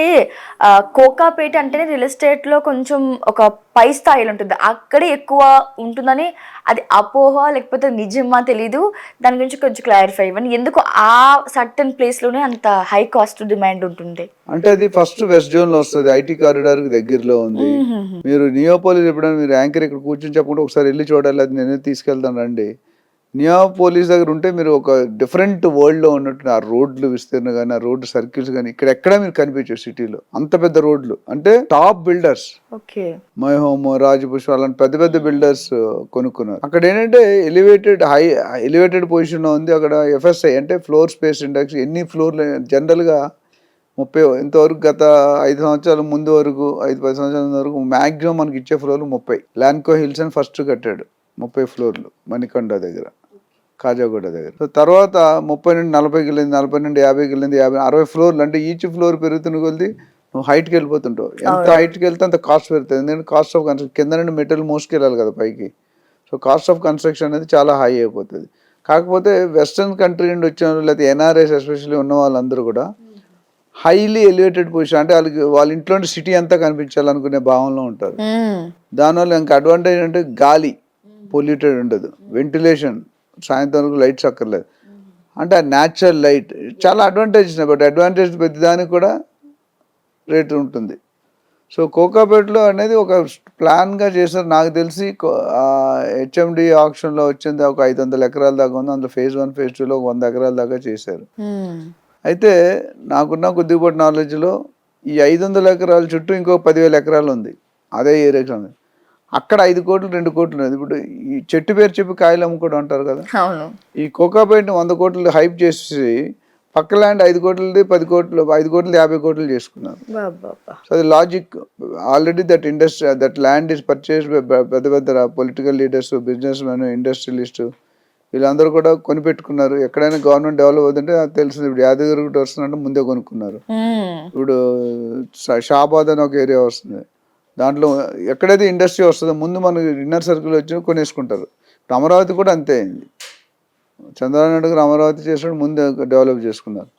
కోకాపేట అంటేనే రియల్ ఎస్టేట్ లో కొంచెం ఒక పై స్థాయిలో ఉంటుంది, అక్కడే ఎక్కువ ఉంటుందని అది అపోహ లేకపోతే నిజమా తెలీదు. దాని గురించి కొంచెం క్లారిఫై ఇవ్వండి. ఎందుకు ఆ సర్టన్ ప్లేస్ లోనే అంత హై కాస్ట్ డిమాండ్ ఉంటుంది? అంటే అది ఫస్ట్ వెస్ట్ జోన్ లో వస్తుంది, ఐటీ కారిడార్ కి దగ్గరలో ఉంది. మీరు నియోపోలిస్ ఎప్పుడైనా మీరు యాంకర్ ఇక్కడ కూర్చొని చెప్పకుండా ఒకసారి వెళ్ళి చూడాలి, అది నేనే తీసుకెళ్తాను రండి. నియోపోలిస్ దగ్గర ఉంటే మీరు ఒక డిఫరెంట్ వరల్డ్ లో ఉన్నట్టు. ఆ రోడ్లు విస్తీర్ణ కానీ, ఆ రోడ్డు సర్కిల్స్ కానీ ఇక్కడ ఎక్కడ మీరు కనిపించవు సిటీలో. అంత పెద్ద రోడ్లు, అంటే top builders, my home, Rajapushpa అలాంటి పెద్ద పెద్ద బిల్డర్స్ కొనుక్కున్నారు. అక్కడ ఏంటంటే ఎలివేటెడ్ పొజిషన్ లో ఉంది. అక్కడ FSI అంటే ఫ్లోర్ స్పేస్ ఇండెక్స్, ఎన్ని ఫ్లోర్లు జనరల్ గా 30 ఇంతవరకు గత 5 సంవత్సరాల ముందు వరకు, 5-10 సంవత్సరాల ముందు వరకు మాక్సిమం మనకి ఇచ్చే ఫ్లోర్లు 30. ల్యాండ్కో హిల్స్ అని ఫస్ట్ కట్టాడు 30 ఫ్లోర్లు మణికొండ దగ్గర, కాజాగూడ దగ్గర. సో తర్వాత 30 నుండి 40కి వెళ్ళింది, 40 నుండి 50కి వెళ్ళింది, 50, 60 ఫ్లోర్లు. అంటే ఈచ్ ఫ్లోర్ పెరుగుతున్న కొద్ది నువ్వు హైట్కి వెళ్ళిపోతుంటావు. ఎంత హైట్కి వెళ్తే అంత కాస్ట్ పెరుగుతుంది. ఎందుకంటే కాస్ట్ ఆఫ్ కన్స్ట్రక్షన్ కింద నుండి మెటీరియల్ మోసుకెళ్ళాలి కదా పైకి. సో కాస్ట్ ఆఫ్ కన్స్ట్రక్షన్ అనేది చాలా హై అయిపోతుంది. కాకపోతే వెస్ట్రన్ కంట్రీ నుండి వచ్చిన వాళ్ళు, లేకపోతే NRIs ఎస్పెషల్లీ ఉన్న వాళ్ళందరూ కూడా హైలీ ఎలివేటెడ్ పొజిషన్, అంటే వాళ్ళ ఇంట్లో సిటీ అంతా కనిపించాలనుకునే భావంలో ఉంటారు. దానివల్ల ఇంకా అడ్వాంటేజ్ అంటే గాలి పొల్యూటెడ్ ఉండదు, వెంటిలేషన్, సాయంత్రం వరకు లైట్స్ అక్కర్లేదు. అంటే ఆ న్యాచురల్ లైట్ చాలా అడ్వాంటేజెస్. బట్ అడ్వాంటేజ్ ప్రతిదానికి కూడా రేటు ఉంటుంది. సో కోకాపేటలో అనేది ఒక ప్లాన్గా చేశారు. నాకు తెలిసి HMD ఆప్షన్లో వచ్చింది ఒక 500 ఎకరాల దాకా ఉంది. అందులో phase 1 phase 2లో 100 ఎకరాల దాకా చేశారు. అయితే నాకున్న కొద్దిపాటి నాలెడ్జ్లో ఈ 500 ఎకరాల చుట్టూ ఇంకో 10,000 ఎకరాలు ఉంది అదే ఏరియాకి ఉంది. అక్కడ 5 కోట్లు 2 కోట్లు ఉంది. ఇప్పుడు ఈ చెట్టు పేరు చెప్పి కాయలు అమ్ముకోవడం అంటారు కదా, ఈ కోకాపేటని 100 కోట్లు హైప్ చేసి పక్క ల్యాండ్ 5 కోట్లది 10 కోట్లు, 5 కోట్లు 50 కోట్లు చేసుకున్నారు. సో అది logic. Already that industry, that land is purchase పెద్ద పెద్ద political leaders, business men, industrialist వీళ్ళందరూ కూడా కొనిపెట్టుకున్నారు. ఎక్కడైనా గవర్నమెంట్ డెవలప్ అవుతుంటే అది తెలిసింది. ఇప్పుడు యాదగిరి వస్తుందంటే ముందే కొనుక్కున్నారు. ఇప్పుడు షాబాద్ అని ఒక ఏరియా వస్తుంది, దాంట్లో ఎక్కడైతే ఇండస్ట్రీ వస్తుందో ముందు మనకి ఇన్నర్ సర్కిల్ వచ్చి కొనేసుకుంటారు. అమరావతి కూడా అంతే అయింది. చంద్రబాబు నాయుడు గారు అమరావతి చేసినప్పుడు ముందు డెవలప్ చేసుకున్నారు.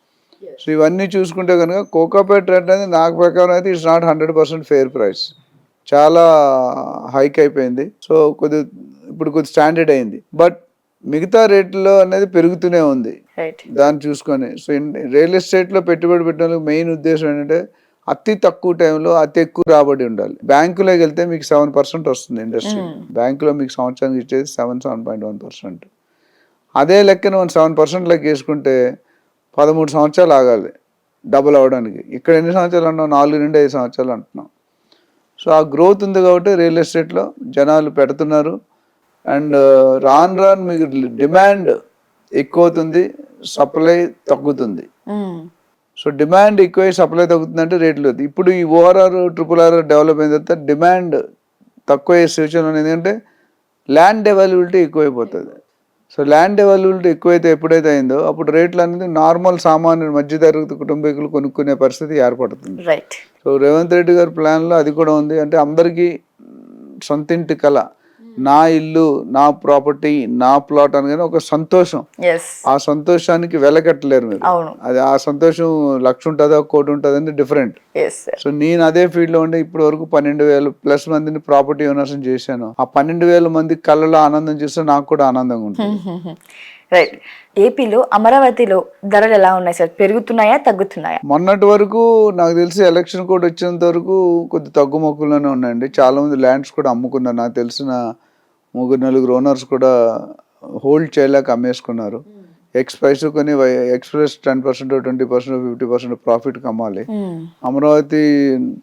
సో ఇవన్నీ చూసుకుంటే కనుక కోకాపేట రేట్ అనేది నాకు ప్రకారం అయితే ఇట్స్ నాట్ 100% ఫెయిర్ ప్రైస్, చాలా హైక్ అయిపోయింది. సో ఇప్పుడు కొద్ది స్టాండర్డ్ అయింది. బట్ మిగతా రేట్లో అనేది పెరుగుతూనే ఉంది దాన్ని చూసుకొని. సో రియల్ ఎస్టేట్లో పెట్టుబడి పెట్టడానికి మెయిన్ ఉద్దేశం ఏంటంటే అతి తక్కువ టైంలో అతి ఎక్కువ రాబడి ఉండాలి. బ్యాంకులోకి వెళ్తే మీకు 7% వస్తుంది ఇండస్ట్రీ. బ్యాంకులో మీకు సంవత్సరానికి ఇచ్చేది 7.1%. అదే లెక్కన 7% లెక్క వేసుకుంటే 13 సంవత్సరాలు ఆగాలి డబుల్ అవ్వడానికి. ఇక్కడ ఎన్ని సంవత్సరాలు అంటున్నాం? 4 నుండి 5 సంవత్సరాలు అంటున్నాం. సో ఆ గ్రోత్ ఉంది కాబట్టి రియల్ ఎస్టేట్లో జనాలు పెడుతున్నారు. అండ్ రాను మీకు డిమాండ్ ఎక్కువ అవుతుంది, సప్లై తగ్గుతుంది. సో డిమాండ్ ఎక్కువ, సప్లై తగ్గుతుంది అంటే రేట్లు. ఇప్పుడు ఈ ORR, RRR డెవలప్ అయిన తర్వాత డిమాండ్ తక్కువ సూచనలు, ఎందుకంటే ల్యాండ్ అవైలబిలిటీ ఎక్కువైపోతుంది. సో ల్యాండ్ అవైలబిలిటీ ఎక్కువైతే ఎప్పుడైతే అయిందో అప్పుడు రేట్లు అనేది నార్మల్ సామాన్య మధ్యతరగతి కుటుంబీకులు కొనుక్కునే పరిస్థితి ఏర్పడుతుంది. రైట్. సో రేవంత్ రెడ్డి గారి ప్లాన్లో అది కూడా ఉంది. అంటే అందరికీ సొంతింటి కళ, నా ఇల్లు, నా ప్రాపర్టీ, నా ప్లాట్ అనగానే ఒక సంతోషం. ఆ సంతోషానికి వెలకట్టలేరు మీరు. అది ఆ సంతోషం 1,00,000 ఉంటుందా 1,00,00,000 ఉంటుందని డిఫరెంట్. సో నేను అదే ఫీల్డ్ లో ఉండే ఇప్పటి వరకు 12,000+ మందిని ప్రాపర్టీ ఓనర్స్ చేశాను. ఆ 12,000 మంది కళ్ళలో ఆనందం చూస్తే నాకు కూడా ఆనందంగా ఉంటుంది. రైట్. ఏపీలో అమరావతిలో ధరలు ఎలా ఉన్నాయి సార్? పెరుగుతున్నాయా తగ్గుతున్నాయా? మొన్నటి వరకు నాకు తెలిసి ఎలక్షన్ కోడ్ వచ్చేంత వరకు కొద్ది తగ్గుమొక్కులోనే ఉన్నాయండి. చాలా మంది ల్యాండ్స్ కూడా అమ్ముకున్నారు. నాకు తెలిసిన 3-4 ఓనర్స్ కూడా హోల్డ్ చేయలేక అమ్మేసుకున్నారు. ఎక్స్ప్రెస్ కొని ఎక్స్ప్రెస్ 10%, 20%, 50% ప్రాఫిట్ కమ్మాలి. అమరావతి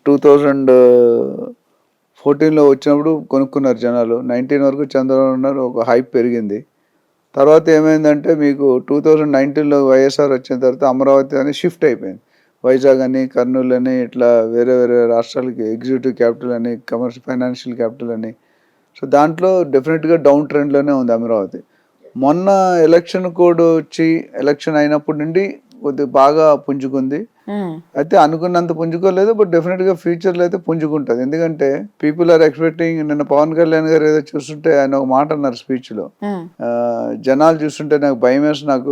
2014లో వచ్చినప్పుడు కొనుక్కున్నారు జనాలు. 19 వరకు చంద్రబాబు ఉన్నారు, ఒక హైప్ పెరిగింది. తర్వాత ఏమైందంటే మీకు 2019లో వైఎస్ఆర్ వచ్చిన తర్వాత అమరావతి అని షిఫ్ట్ అయిపోయింది. వైజాగ్ అని, కర్నూలు అని, ఇట్లా వేరే వేరే రాష్ట్రాలకి ఎగ్జిక్యూటివ్ క్యాపిటల్ అని, కమర్షియల్ ఫైనాన్షియల్ క్యాపిటల్ అని. సో దాంట్లో డెఫినెట్గా డౌన్ ట్రెండ్లోనే ఉంది అమరావతి. మొన్న ఎలక్షన్ కోడ్ వచ్చి ఎలక్షన్ అయినప్పటి నుండి కొద్దిగా బాగా పుంజుకుంది. అయితే అనుకున్నంత పుంజుకోలేదు, బట్ డెఫినెట్గా ఫ్యూచర్లో అయితే పుంజుకుంటుంది. ఎందుకంటే పీపుల్ ఆర్ ఎక్స్పెక్టింగ్. నిన్న పవన్ కళ్యాణ్ గారు ఏదో చూస్తుంటే ఆయన ఒక మాట అన్నారు స్పీచ్లో, జనాలు చూస్తుంటే నాకు భయం వేసి నాకు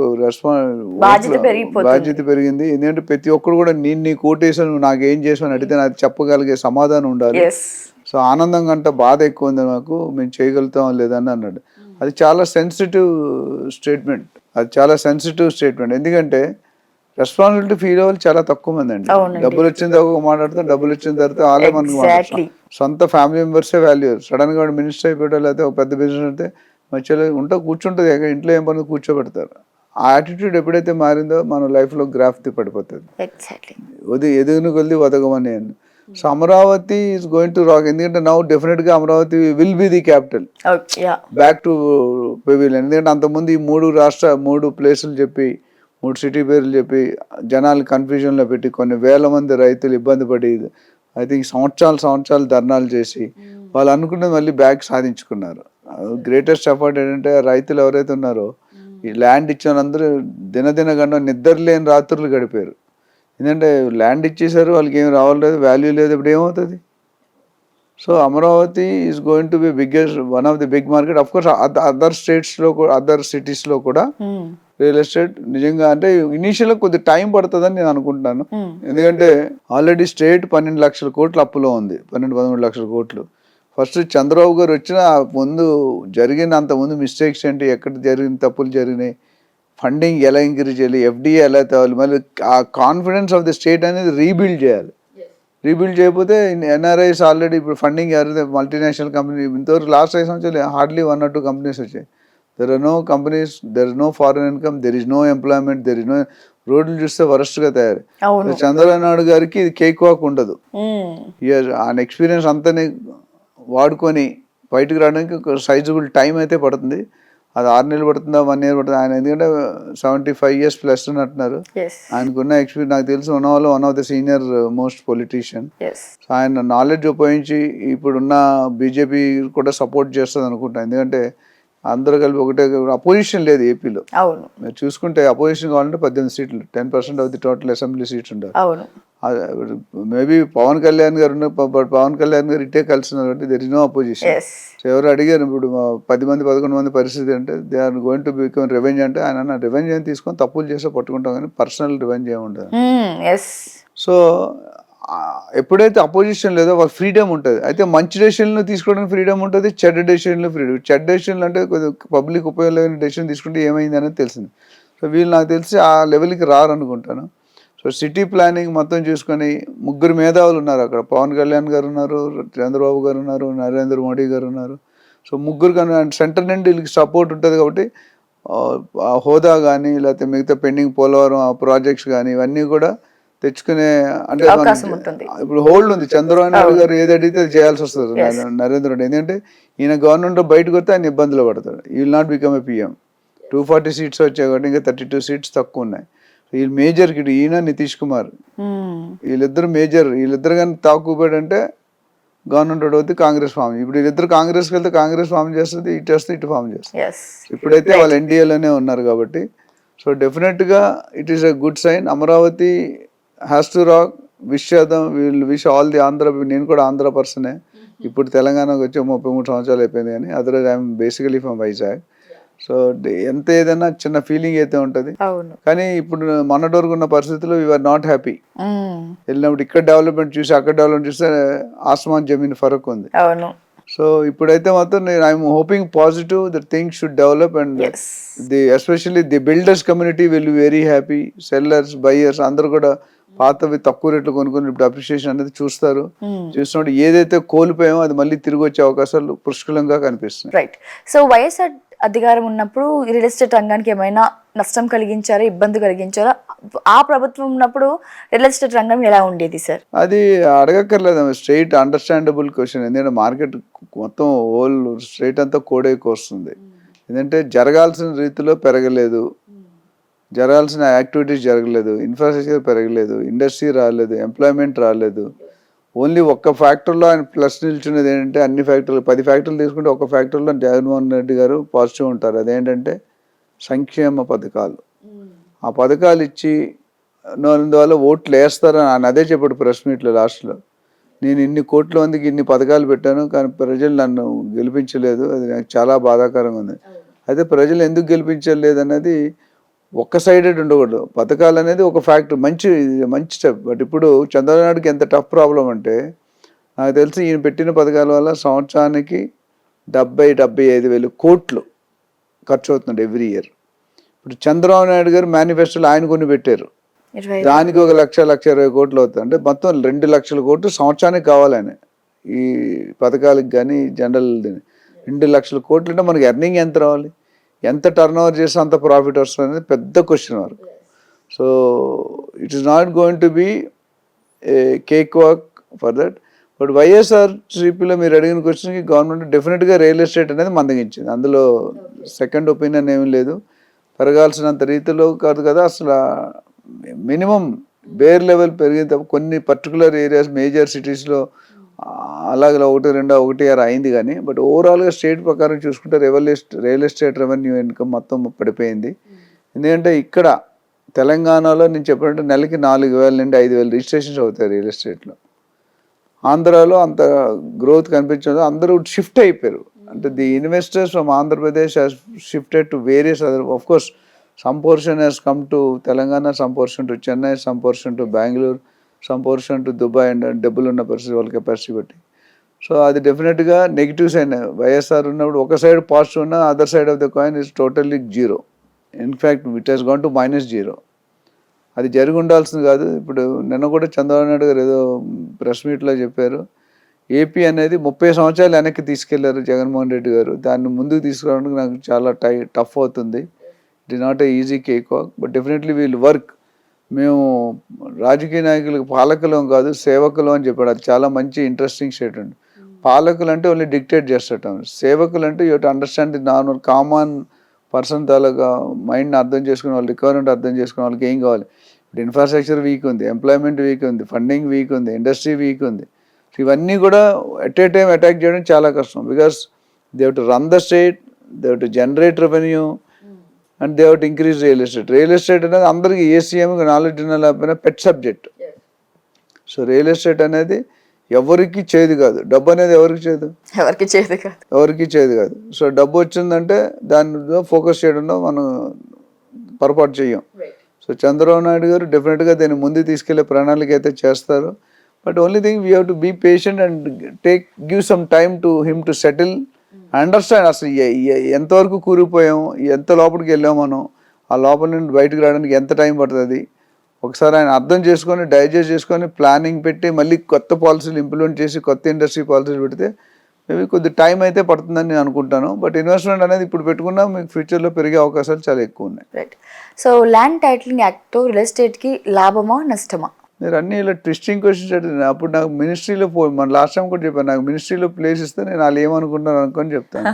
బాధ్యత పెరిగింది. ఎందుకంటే ప్రతి ఒక్కరు కూడా నేను నీ కోటేసాను, నువ్వు నాకేం చేసావు అని అడిగితే నాకు చెప్పగలిగే సమాధానం ఉండాలి. సో ఆనందం కంటే బాధ ఎక్కువ ఉంది నాకు, మేము చేయగలుగుతాం లేదని అన్నాడు. అది చాలా సెన్సిటివ్ స్టేట్మెంట్. ఎందుకంటే రెస్పాన్సిబిలిటీ ఫీల్ అవ్వాలి చాలా తక్కువ మంది అండి. డబ్బులు వచ్చిన తర్వాత మాట్లాడతాం, డబ్బులు వచ్చిన తర్వాత వాళ్ళే మనకు మాట్లాడతాం. సొంత ఫ్యామిలీ మెంబర్సే వాల్యూ. సడన్ గా మినిస్టర్ అయిపోయా లేకపోతే ఒక పెద్ద బిజినెస్ అయితే మధ్యలో కూర్చుంటుంది, ఇంట్లో ఏం పని కూర్చోబెడతారు. ఆ యాటిట్యూడ్ ఎప్పుడైతే మారిందో మన లైఫ్ లో గ్రాఫ్ పడిపోతుంది. ఎదుగును కొద్ది వదగమని. So Amaravati is going to rock. ఎందుకంటే నౌ డెఫినెట్ గా Amaravati will be the capital back to pavilion. ఎందుకంటే అంతకుముందు ఈ 3 ప్లేసులు చెప్పి 3 సిటీ పేర్లు చెప్పి జనాలు కన్ఫ్యూజన్లో పెట్టి కొన్ని వేల మంది రైతులు ఇబ్బంది పడి ఐ థింక్ సంవత్సరాలు ధర్నాలు చేసి వాళ్ళు అనుకున్నది మళ్ళీ బ్యాక్ సాధించుకున్నారు. గ్రేటెస్ట్ ఎఫర్ట్ ఏంటంటే రైతులు ఎవరైతే ఉన్నారో ఈ ల్యాండ్ ఇచ్చిన అందరూ దినదిన గంట నిద్ర లేని రాత్రులు గడిపారు. ఎందుకంటే ల్యాండ్ ఇచ్చేసారు, వాళ్ళకి ఏం రావట్లేదు, వాల్యూ లేదు, ఇప్పుడు ఏమవుతుంది? So Amaravati is going to be biggest, one of the big market. Of course other స్టేట్స్లో అదర్ సిటీస్లో కూడా రియల్ ఎస్టేట్ నిజంగా అంటే ఇనీషియల్ కొద్ది టైం పడుతుందని నేను అనుకుంటున్నాను. ఎందుకంటే ఆల్రెడీ స్టేట్ 12 లక్షల కోట్లు అప్పులో ఉంది, 12-13 లక్షల కోట్లు. ఫస్ట్ చంద్రబాబు గారు వచ్చిన అంత ముందు మిస్టేక్స్ ఏంటి, ఎక్కడ జరిగిన తప్పులు జరిగినాయి, ఫండింగ్ ఎలా ఇంక్రీజ్ చేయాలి, ఎఫ్డిఏ ఎలా తేవాలి, మళ్ళీ ఆ కాన్ఫిడెన్స్ ఆఫ్ ది స్టేట్ అనేది రీబిల్డ్ చేయాలి. రీబిల్డ్ చేయకపోతే ఎన్ఆర్ఐస్ ఆల్రెడీ ఇప్పుడు ఫండింగ్ ఎవరైతే మల్టీనేషనల్ కంపెనీ ఇంతవరకు లాస్ట్ 5 సంవత్సరాలు హార్డ్లీ 1 or 2 కంపెనీస్ వచ్చాయి. There are no companies, there is no foreign income, there is no employment, there is no. రోడ్లు చూస్తే వరస్ట్ గా తయారు. చంద్రబాబు నాయుడు గారికి ఇది కేక్ వాక్ ఉండదు. ఆయన ఎక్స్పీరియన్స్ అంతనే వాడుకొని బయటకు రావడానికి ఒక సైజబుల్ టైం అయితే పడుతుంది. అది 6 నెలలు పడుతుందా, 1 year పడుతుంది. ఆయన ఎందుకంటే 75 years ప్లస్ ఉన్నట్టున్నారు. ఆయనకున్న ఎక్స్పీరియన్స్ నాకు తెలిసి one of the senior most politician. ఆయన నాలెడ్జ్ ఉపయోగించి ఇప్పుడున్న బీజేపీ కూడా సపోర్ట్ చేస్తుంది అనుకుంటా. ఎందుకంటే అందరూ కలిపి ఒకటే, అపోజిషన్ లేదు ఏపీలో. మీరు చూసుకుంటే అపోజిషన్ కావాలంటే 18 సీట్లు, 10% of the total assembly seats ఉండాలి. మేబీ పవన్ కళ్యాణ్ గారు ఇట్టే కలిసి ఉన్నారు. There is no opposition. ఎవరు అడిగారు ఇప్పుడు 10 మంది 11 మంది పరిస్థితి అంటే they are going to become revenge అంటే ఆయన రివెంజ్ ఏం తీసుకొని తప్పులు చేస్తే పట్టుకుంటాం కానీ పర్సనల్ రివెంజ్ ఏముండదు. సో ఎప్పుడైతే అపోజిషన్ లేదో వాళ్ళ ఫ్రీడమ్ ఉంటుంది. అయితే మంచి డెసిషన్లు తీసుకోవడానికి ఫ్రీడమ్ ఉంటుంది, చెడ్డ డెసిషన్లు ఫ్రీడమ్. చెడ్డ డెసిషన్లు అంటే కొద్దిగా పబ్లిక్ ఉపయోగమైన డెసిషన్ తీసుకుంటే ఏమైంది అనేది తెలిసింది. సో వీళ్ళు నాకు తెలిసి ఆ లెవెల్కి రారనుకుంటాను. సో సిటీ ప్లానింగ్ మొత్తం చూసుకొని 3 మేధావులు ఉన్నారు అక్కడ. పవన్ కళ్యాణ్ గారు ఉన్నారు, చంద్రబాబు గారు ఉన్నారు, నరేంద్ర మోడీ గారు ఉన్నారు. సో 3 కానీ సెంటర్ నుండి వీళ్ళకి సపోర్ట్ ఉంటుంది కాబట్టి హోదా కానీ లేకపోతే మిగతా పెండింగ్ పోలవరం ప్రాజెక్ట్స్ కానీ ఇవన్నీ కూడా తెచ్చుకునే అంటే ఇప్పుడు హోల్డ్ ఉంది. చంద్రబాబు నాయుడు గారు ఏది అడిగితే అది చేయాల్సి వస్తుంది నరేంద్ర మోడీ. ఎందుకంటే ఈయన గవర్నమెంట్ బయటకు వస్తే ఆయన ఇబ్బందులు పడతాడు. ఈ will not become a PM. 240 seats వచ్చాయి కాబట్టి ఇంకా 32 seats తక్కువ ఉన్నాయి. వీళ్ళు మేజర్ ఈయన నితీష్ కుమార్ వీళ్ళిద్దరు మేజర్. వీళ్ళిద్దరు కానీ తాకుపోయాడంటే గవర్నమెంట్ అవుతుంది, కాంగ్రెస్ ఫామ్. ఇప్పుడు వీళ్ళిద్దరు కాంగ్రెస్కి వెళ్తే కాంగ్రెస్ ఫామ్ చేస్తుంది, ఇటు వస్తే ఇటు ఫామ్ చేస్తుంది. ఎస్ ఇప్పుడైతే వాళ్ళు ఎన్డీఏలోనే ఉన్నారు కాబట్టి సో డెఫినెట్గా it is a good sign. Amaravati has to rock. Wish చేద్దాం, వీళ్ళు విష్ ఆల్ ది ఆంధ్ర. నేను కూడా ఆంధ్ర పర్సనే. ఇప్పుడు తెలంగాణకు వచ్చి 33 సంవత్సరాలు అయిపోయింది, కానీ otherwise I'm basically from Vizag. So ఎంత ఏదైనా చిన్న ఫీలింగ్ అయితే ఉంటుంది. అవును. కానీ ఇప్పుడు మొన్నటి వరకు ఉన్న పరిస్థితుల్లో వీఆర్ నాట్ హ్యాపీ. వెళ్ళినప్పుడు ఇక్కడ డెవలప్మెంట్ చూసి అక్కడ డెవలప్మెంట్ చూస్తే ఆస్మాన్ జమీన్ ఫరక్ ఉంది. అవును. సో ఇప్పుడైతే మాత్రం నేను I'm hoping positive that things should develop and the especially the builders community will be very happy. Sellers, buyers అందరూ కూడా పాతవి తక్కువ రేట్లు కొనుక్కొని ఇప్పుడు అప్రిషియేషన్ అనేది చూస్తారు. చూసినప్పుడు ఏదైతే కోల్పోయామో అది మళ్ళీ తిరిగి వచ్చే అవకాశాలు పుష్కలంగా కనిపిస్తున్నాయి. రైట్. సో వైఎస్ఆర్ అధికారం ఉన్నప్పుడు రియల్ ఎస్టేట్ రంగానికి ఏమైనా నష్టం కలిగించారా, ఇబ్బంది కలిగించారా? ఆ ప్రభుత్వం ఉన్నప్పుడు రియల్ ఎస్టేట్ రంగం ఎలా ఉండేది సార్? అది అడగక్కర్లేదు, స్ట్రైట్ అండర్స్టాండబుల్ క్వశ్చన్. ఎందుకంటే మార్కెట్ మొత్తం హోల్ స్ట్రైట్ అంతా కోడైకి వస్తుంది. ఎందుకంటే జరగాల్సిన రీతిలో పెరగలేదు, జరగాల్సిన యాక్టివిటీస్ జరగలేదు, ఇన్ఫ్రాస్ట్రక్చర్ పెరగలేదు, ఇండస్ట్రీ రాలేదు, ఎంప్లాయ్మెంట్ రాలేదు. ఓన్లీ ఒక్క ఫ్యాక్టరీలో ఆయన ప్లస్ నిల్చున్నది ఏంటంటే, అన్ని ఫ్యాక్టరీలు 10 ఫ్యాక్టరీలు తీసుకుంటే ఒక ఫ్యాక్టరీలో జగన్మోహన్ రెడ్డి గారు పాజిటివ్ ఉంటారు. అదేంటంటే సంక్షేమ పథకాలు. ఆ పథకాలు ఇచ్చి అందువల్ల ఓట్లు వేస్తారని ఆయన అదే చెప్పాడు ప్రెస్ మీట్లో లాస్ట్లో. నేను ఇన్ని కోట్ల మందికి ఇన్ని పథకాలు పెట్టాను, కానీ ప్రజలు నన్ను గెలిపించలేదు. అది నాకు చాలా బాధాకరంగా ఉంది. అయితే ప్రజలు ఎందుకు గెలిపించలేదు అన్నది ఒక్క సైడెడ్ ఉండకూడదు. పథకాలు అనేది ఒక ఫ్యాక్టర్, మంచి స్టెప్. బట్ ఇప్పుడు చంద్రబాబు నాయుడుకి ఎంత టఫ్ ప్రాబ్లం అంటే, నాకు తెలిసి ఈయన పెట్టిన పథకాల వల్ల సంవత్సరానికి 70-75 వేల కోట్లు ఖర్చు అవుతుంది ఎవ్రీ ఇయర్. ఇప్పుడు చంద్రబాబు నాయుడు గారు మేనిఫెస్టోలో ఆయన కొన్ని పెట్టారు, దానికి 1,20,000 కోట్లు అవుతుంది. అంటే మొత్తం 2 లక్షల కోట్లు సంవత్సరానికి కావాలని ఈ పథకాలకు కానీ జనరల్ 2 లక్షల కోట్లు. అంటే మనకి ఎర్నింగ్ ఎంత రావాలి, ఎంత టర్న్ ఓవర్ చేస్తే అంత ప్రాఫిట్ వస్తుంది అనేది పెద్ద question mark. So it is not going to be a cake walk for that. But వైఎస్ఆర్సీపీలో మీరు అడిగిన క్వశ్చన్కి గవర్నమెంట్ డెఫినెట్గా రియల్ ఎస్టేట్ అనేది మందగించింది. అందులో సెకండ్ ఒపీనియన్ ఏమీ లేదు. పెరగాల్సినంత రీతిలో కాదు కదా, అసలు మినిమం బేర్ లెవెల్ పెరిగిన కొన్ని పర్టికులర్ ఏరియాస్ మేజర్ సిటీస్లో అలాగే 1-2-1 అయింది. కానీ బట్ ఓవరాల్గా స్టేట్ ప్రకారం చూసుకుంటే రియల్ ఎస్టేట్ రెవెన్యూ ఇన్కమ్ మొత్తం పడిపోయింది. ఎందుకంటే ఇక్కడ తెలంగాణలో నేను చెప్పినట్టు నెలకి 4,000 నుండి 5,000 రిజిస్ట్రేషన్స్ అవుతాయి రియల్ ఎస్టేట్లో. ఆంధ్రాలో అంత గ్రోత్ కనిపించదు, అందరూ షిఫ్ట్ అయిపోయారు. అంటే the investors from Andhra Pradesh has shifted to various other. Of course some portion has come to Telangana, some portion to Chennai, some portion to Bengaluru, some portion to Dubai. And డబ్బులు ఉన్న పరిస్థితి వాళ్ళ కెపాసిటీ బట్టి. సో అది డెఫినెట్గా నెగిటివ్ సైన్. వైఎస్ఆర్ ఉన్నప్పుడు ఒక సైడ్ పాజిటివ్ ఉన్న, other side of the coin is totally zero. In fact it has gone to -0. అది జరిగి ఉండాల్సింది కాదు. ఇప్పుడు నిన్న కూడా చంద్రబాబు నాయుడు గారు ఏదో ప్రెస్ మీట్లో చెప్పారు, ఏపీ అనేది 30 సంవత్సరాలు వెనక్కి తీసుకెళ్లారు జగన్మోహన్ రెడ్డి గారు. దాన్ని ముందుకు తీసుకురావడానికి నాకు చాలా టఫ్ అవుతుంది. It is not a easy cake walk, but definitely wheel work. మేము రాజకీయ నాయకులకు పాలకులం కాదు, సేవకులు అని చెప్పాడు. అది చాలా మంచి ఇంట్రెస్టింగ్ స్టేట్మెంట్. పాలకులు అంటే ఓన్లీ డిక్టేట్ చేస్తటం, సేవకులు అంటే you to understand the normal common person తాలూకా మైండ్ని అర్థం చేసుకునే వాళ్ళు, రిక్వైర్మెంట్ అర్థం చేసుకునే వాళ్ళకి ఏం కావాలి. ఇప్పుడు ఇన్ఫ్రాస్ట్రక్చర్ వీక్ ఉంది, ఎంప్లాయ్మెంట్ వీక్ ఉంది, ఫండింగ్ వీక్ ఉంది, ఇండస్ట్రీ వీక్ ఉంది. సో ఇవన్నీ కూడా ఎట్ ఏ టైం అటాక్ చేయడం చాలా కష్టం. Because they have to run the state, they have to generate revenue and they have to increase real estate. Real estate అనేది అందరికీ ఏసీఎం నాలెడ్జ్ ఉన్న లేకపోయినా పెట్ సబ్జెక్ట్. సో రియల్ ఎస్టేట్ అనేది ఎవరికి చేదు కాదు, డబ్బు అనేది ఎవరికి చేదు, ఎవరికి చేదు కాదు. సో డబ్బు వచ్చిందంటే దాని ఫోకస్ చేయడంలో మనం పొరపాటు చెయ్యం. సో చంద్రబాబు నాయుడు గారు డెఫినెట్గా దీన్ని ముందుకు తీసుకెళ్లే ప్రణాళిక అయితే చేస్తారు. But only thing we have to be patient and give some time to him to settle, understand అసలు ఎంతవరకు కూరిపోయాము, ఎంత లోపలికి వెళ్ళాము మనం, ఆ లోపల నుండి బయటకు రావడానికి ఎంత టైం పడుతుంది. ఒకసారి ఆయన అర్థం చేసుకొని డైజెస్ట్ చేసుకొని ప్లానింగ్ పెట్టి మళ్ళీ కొత్త పాలసీలు ఇంప్లిమెంట్ చేసి కొత్త ఇండస్ట్రీ పాలసీలు పెడితే మేబీ కొద్ది టైం అయితే పడుతుందని నేను అనుకుంటాను. బట్ ఇన్వెస్ట్మెంట్ అనేది ఇప్పుడు పెట్టుకున్నా మీకు ఫ్యూచర్లో పెరిగే అవకాశాలు చాలా ఎక్కువ ఉన్నాయి. రైట్. సో ల్యాండ్ టైటిలింగ్ యాక్ట్తో రియల్ ఎస్టేట్కి లాభమా నష్టమా? మీరు అన్నీ ఇలా ట్విస్టింగ్ క్వశ్చన్స్ అడిగిన. అప్పుడు నాకు మినిస్ట్రీలో మన లాస్ట్ టైం కూడా చెప్పాను, నాకు మినిస్ట్రీలో ప్లేస్ ఇస్తే నేను వాళ్ళు ఏమనుకుంటున్నాను అనుకొని చెప్తాను.